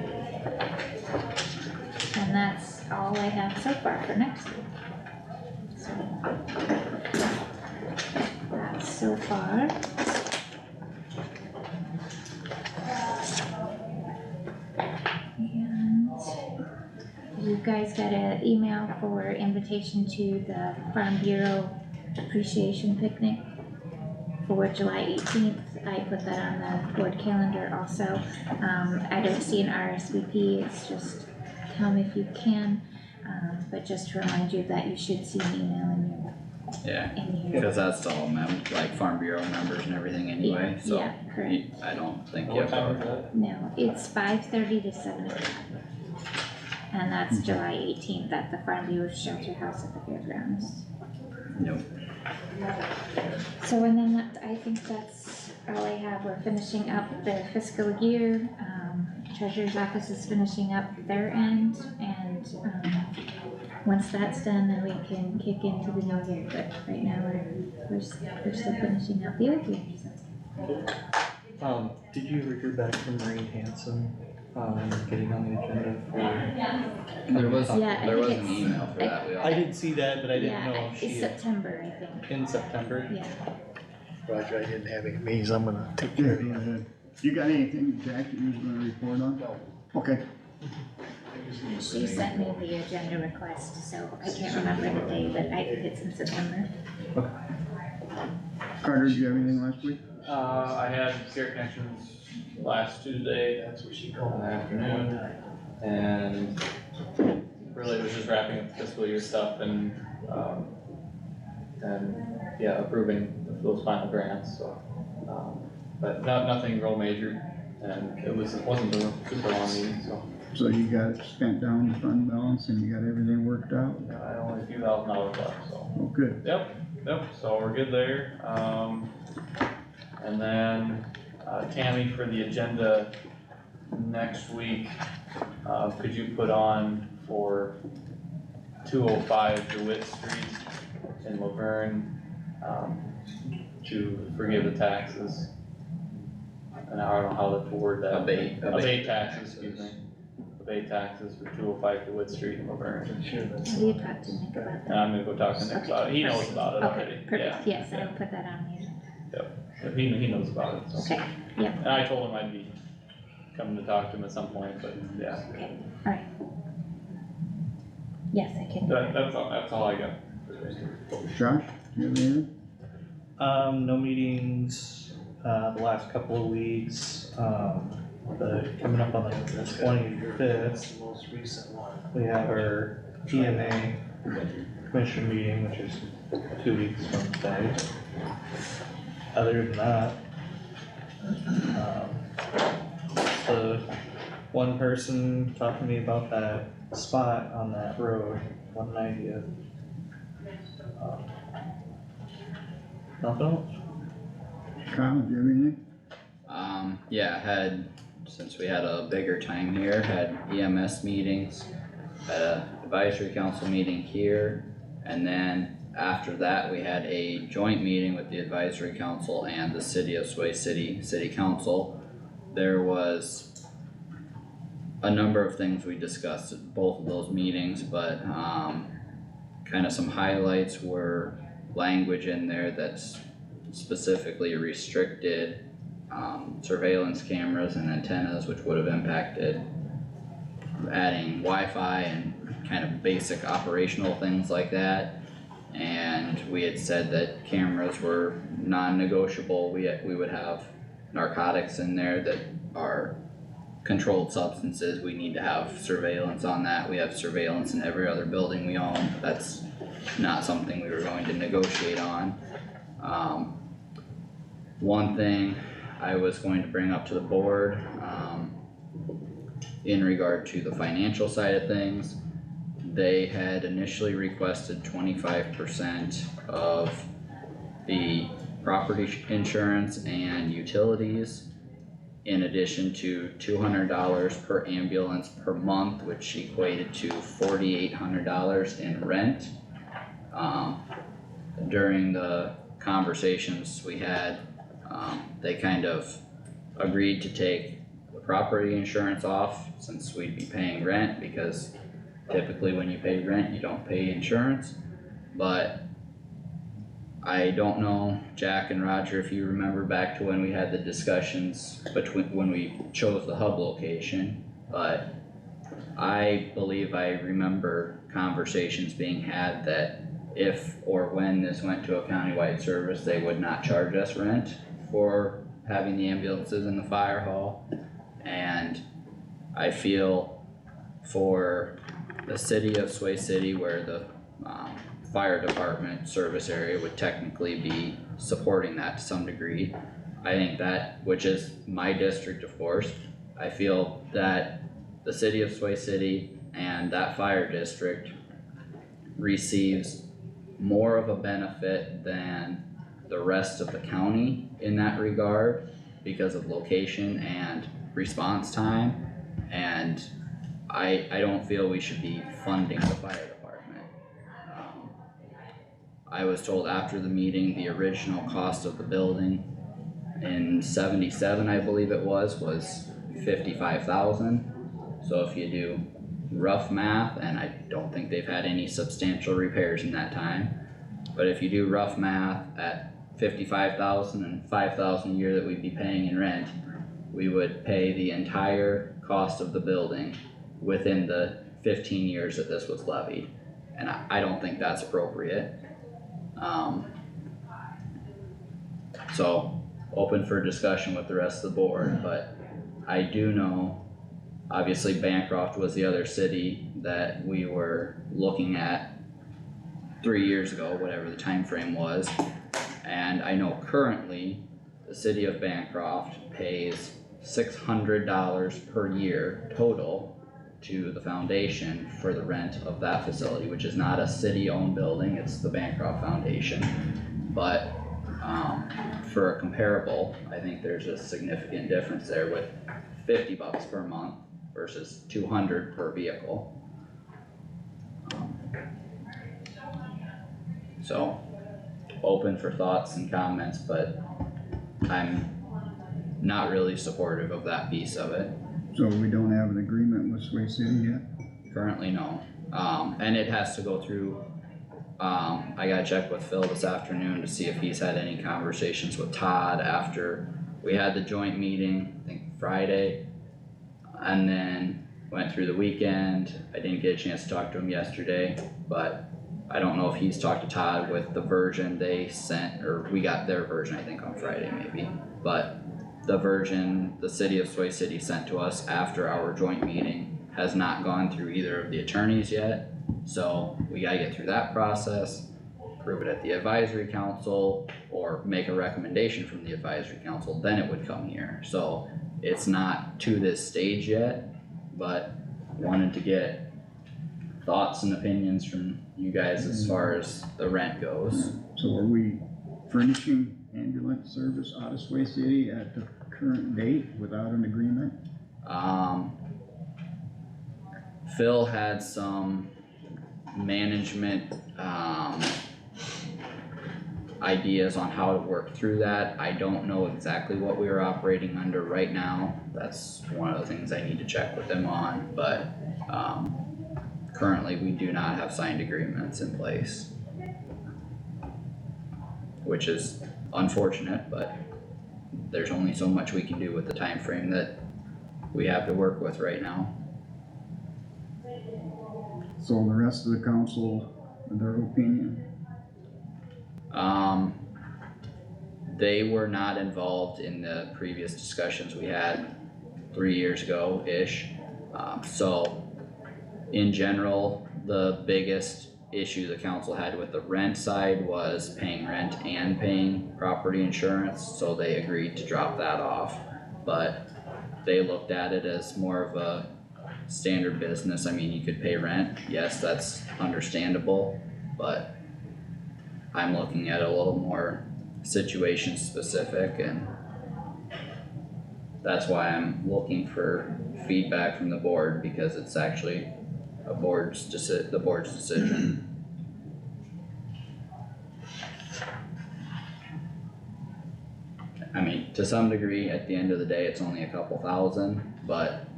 And that's all I have so far for next week. So, that's so far. You guys got an email for invitation to the Farm Bureau Appreciation Picnic for July 18th. I put that on the board calendar also. I don't see an RSVP, it's just come if you can. But just to remind you that you should see an email Yeah, in your. cause that's all like Farm Bureau members and everything anyway, so. Yeah, correct. I don't think you What have to. time is that? No, it's 5:30 to 7 o'clock. And that's July 18th at the Farm Bureau Shelter House at the fairgrounds. Nope. So, and then I think that's all I have. We're finishing up the fiscal year. Treasurer's office is finishing up their end, and, once that's done, then we can kick into the new year, but right now we're still finishing up the old year, so. Did you ever hear back from Maureen Hanson, getting on the agenda for? There was, Yeah, I there think was an it's- email for that, we all. I did see that, but I didn't Yeah, know if it's she, September, I think, in September. yeah. Roger, I didn't have any meetings, I'm gonna take Yeah, care of go you. ahead. You got anything, Jack, that you was gonna report on? No. Okay, She sent me the agenda request, so I can't remember the day, but I think it's in September. Carter, did you have anything last week? I had Care Connections last Tuesday That's where she in called. the afternoon, and really it was just wrapping up the fiscal year stuff and, yeah, approving those final grants, so. But nothing real major, and it wasn't a super long meeting, so. So you got it spent down the fund balance and you got everything worked out? I only a few $1,000s left, so. Oh, good. Yep, so we're good there, and then, Tammy, for the agenda next week, could you put on for 205 DeWitt Street in Laverne, to forgive the taxes? And I don't know how to word that. Abate taxes, excuse me. Abate taxes for 205 DeWitt Street in Laverne. Sure, that's. Have you talked to Nick about And that? I'm gonna go talk to Nick about it, he knows about it already. Okay, perfect, Yeah, yes, yeah. I'll put that on there. He knows about it, so. Okay, yep, And I told him I'd be coming to talk to him at some point, but yeah, okay, alright. Yes, I can. that's all I got. Josh, do you have anything? No meetings, the last couple of weeks, coming up on the 25th, That's the most recent one. we have our EMA commission meeting, which is 2 weeks from today. Other than that, the one person talked to me about that spot on that road, 190th. Nothing else? Kyle, do you have anything? Yeah, since we had a bigger time here, had EMS meetings, had a advisory council meeting here, and then after that, we had a joint meeting with the advisory council and the city of Sway City Council. There was a number of things we discussed at both of those meetings, but, kind of some highlights were language in there that's specifically restricted surveillance cameras and antennas, which would have impacted adding Wi-Fi and kind of basic operational things like that. And we had said that cameras were non-negotiable. We would have narcotics in there that are controlled substances. We need to have surveillance on that. We have surveillance in every other building we own. That's not something we were going to negotiate on. One thing I was going to bring up to the board, in regard to the financial side of things, they had initially requested 25% of the property insurance and utilities, in addition to $200 per ambulance per month, which equated to $4,800 in rent. During the conversations we had, they kind of agreed to take the property insurance off since we'd be paying rent, because typically when you pay rent, you don't pay insurance. But I don't know, Jack and Roger, if you remember back to when we had the discussions when we chose the hub location, but I believe I remember conversations being had that if or when this went to a countywide service, they would not charge us rent for having the ambulances in the fire hall. And I feel for the city of Sway City where the, fire department service area would technically be supporting that to some degree. I think that, which is my district of course, I feel that the city of Sway City and that fire district receives more of a benefit than the rest of the county in that regard because of location and response time. And I don't feel we should be funding the fire department. I was told after the meeting, the original cost of the building in '77, I believe it was $55,000. So if you do rough math, and I don't think they've had any substantial repairs in that time, but if you do rough math at 55,000 and 5,000 a year that we'd be paying in rent, we would pay the entire cost of the building within the 15 years that this was levied. And I don't think that's appropriate. So open for discussion with the rest of the board, but I do know, obviously Bancroft was the other city that we were looking at 3 years ago, whatever the time frame was. And I know currently the city of Bancroft pays $600 per year total to the foundation for the rent of that facility, which is not a city-owned building, it's the Bancroft Foundation. But, for a comparable, I think there's a significant difference there with $50 per month versus $200 per vehicle. So, open for thoughts and comments, but I'm not really supportive of that piece of it. So we don't have an agreement with Sway City yet? Currently, no. And it has to go through, I gotta check with Phil this afternoon to see if he's had any conversations with Todd after we had the joint meeting, I think Friday. And then went through the weekend. I didn't get a chance to talk to him yesterday, but I don't know if he's talked to Todd with the version they sent, or we got their version, I think on Friday maybe. But the version the city of Sway City sent to us after our joint meeting has not gone through either of the attorneys yet. So we gotta get through that process, prove it at the advisory council, or make a recommendation from the advisory council, then it would come here. So it's not to this stage yet, but wanted to get thoughts and opinions from you guys as far as the rent goes. So are we furnishing ambulance service out of Sway City at the current date without an agreement? Phil had some management, ideas on how to work through that. I don't know exactly what we are operating under right now. That's one of the things I need to check with them on, but, currently we do not have signed agreements in place. Which is unfortunate, but there's only so much we can do with the time frame that we have to work with right now. So the rest of the council, their opinion? They were not involved in the previous discussions we had 3 years ago-ish. So in general, the biggest issue the council had with the rent side was paying rent and paying property insurance, so they agreed to drop that off. But they looked at it as more of a standard business. I mean, you could pay rent, yes, that's understandable, but I'm looking at a little more situation specific, and that's why I'm looking for feedback from the board, because it's actually the board's decision. I mean, to some degree, at the end of the day, it's only a couple thousand, but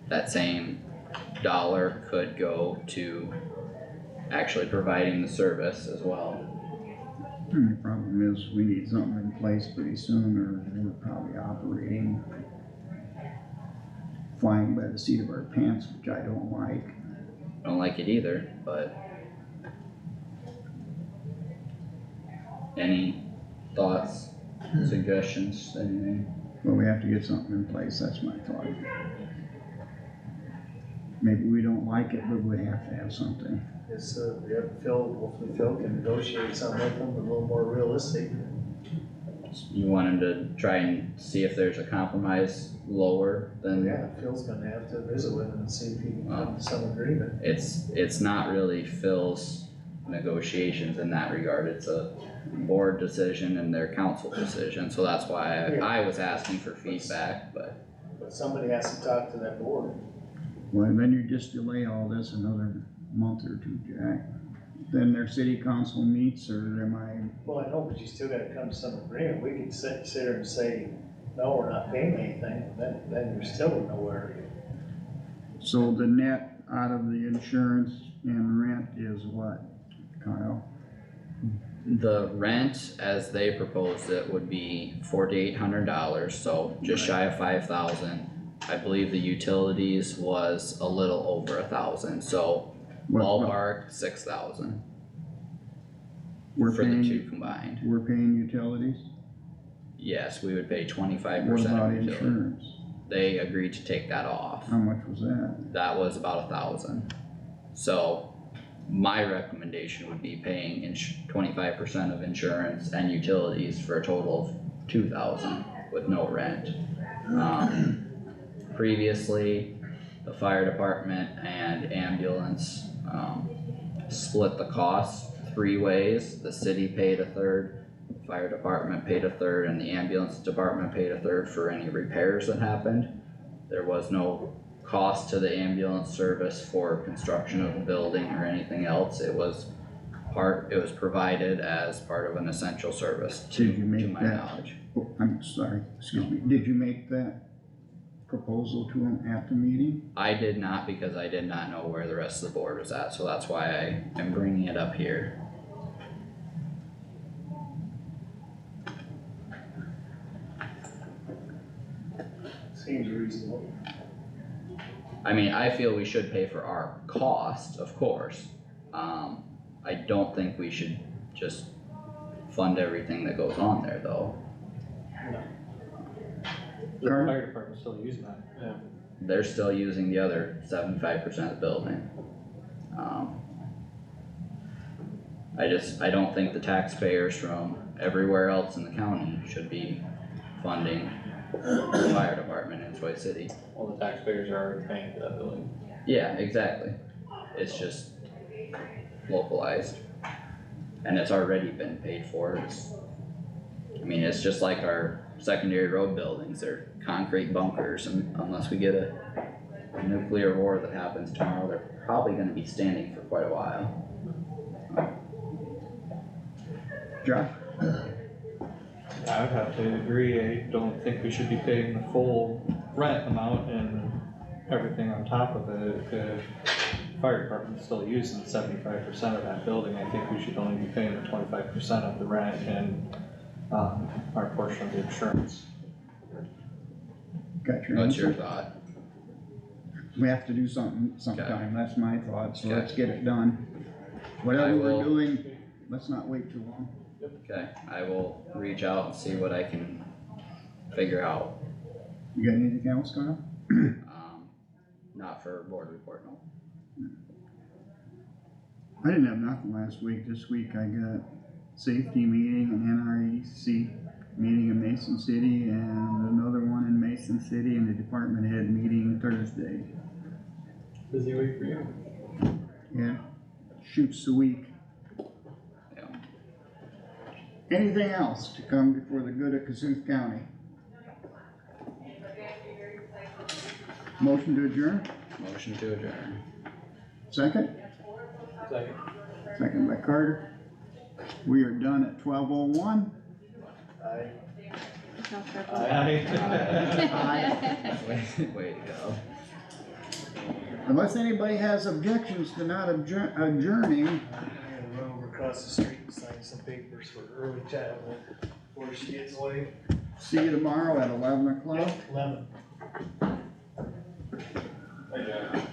that same dollar could go to actually providing the service as well. The problem is, we need something in place pretty soon, or we're probably operating flying by the seat of our pants, which I don't like. Don't like it either, but any thoughts, suggestions, anything? Well, we have to get something in place, that's my thought. Maybe we don't like it, but we have to have something. It's, hopefully Phil can negotiate something with them a little more realistic. You want him to try and see if there's a compromise lower than? Yeah, Phil's gonna have to visit with him and see if he can come to some agreement. It's not really Phil's negotiations in that regard, it's a board decision and their council decision, so that's why I was asking for feedback, but. But somebody has to talk to that board. Well, then you just delay all this another month or two, Jack. Then their city council meets, or am I, Well, I know, but you still gotta come to some agreement. We could sit here and say, no, we're not paying anything, then you're still nowhere. so the net out of the insurance and rent is what, Kyle? The rent, as they proposed it, would be $4,800, so just shy of 5,000. I believe the utilities was a little over 1,000, so ballpark 6,000 We're for the paying- two combined. We're paying utilities? Yes, we would pay 25% What about of utility. insurance? They agreed to take that off. How much was that? That was about 1,000. So my recommendation would be paying 25% of insurance and utilities for a total of 2,000 with no rent. Previously, the fire department and ambulance, split the cost 3 ways. The city paid a third, the fire department paid a third, and the ambulance department paid a third for any repairs that happened. There was no cost to the ambulance service for construction of the building or anything else. It was provided as part of an essential service to Did you make my that? knowledge. Oh, I'm sorry, excuse me. Did you make that proposal to them at the meeting? I did not, because I did not know where the rest of the board was at, so that's why I am bringing it up here. Seems reasonable. I mean, I feel we should pay for our cost, of course. I don't think we should just fund everything that goes on there, though. The Karen? fire department's still using that. Yeah. They're still using the other 75% of the building. I don't think the taxpayers from everywhere else in the county should be funding the fire department in Troy City. Well, the taxpayers are already paying for that building. Yeah, exactly. It's just localized. And it's already been paid for. It's just like our secondary road buildings, they're concrete bunkers, and unless we get a nuclear war that happens tomorrow, they're probably gonna be standing for quite a while. Josh? I would have to agree, I don't think we should be paying the full rent amount and everything on top of it. The fire department's still using 75% of that building, I think we should only be paying the 25% of the rent and, our portion of the insurance. Got your What's your answer? thought? We have to do something sometime, that's my thought, so Okay. let's get it done. Whatever I we're will- doing, let's not wait too long. Okay, I will reach out and see what I can figure out. You got anything else, Kyle? Not for board report, no. I didn't have nothing last week. This week I got safety meeting and NREC meeting in Mason City and another one in Mason City and the department head meeting Thursday. Busy week for you. Yeah, shoots the week. Yeah. Anything else to come before the good of Kossuth County? Motion to adjourn, Motion to adjourn. second? Second. Second by Carter. We are done at 12:01. Way to go. Unless anybody has objections to not adjourning, I'm gonna run over across the street and sign some papers for early childhood before she gets away. see you tomorrow at 11 o'clock. 11. Hey, Jack.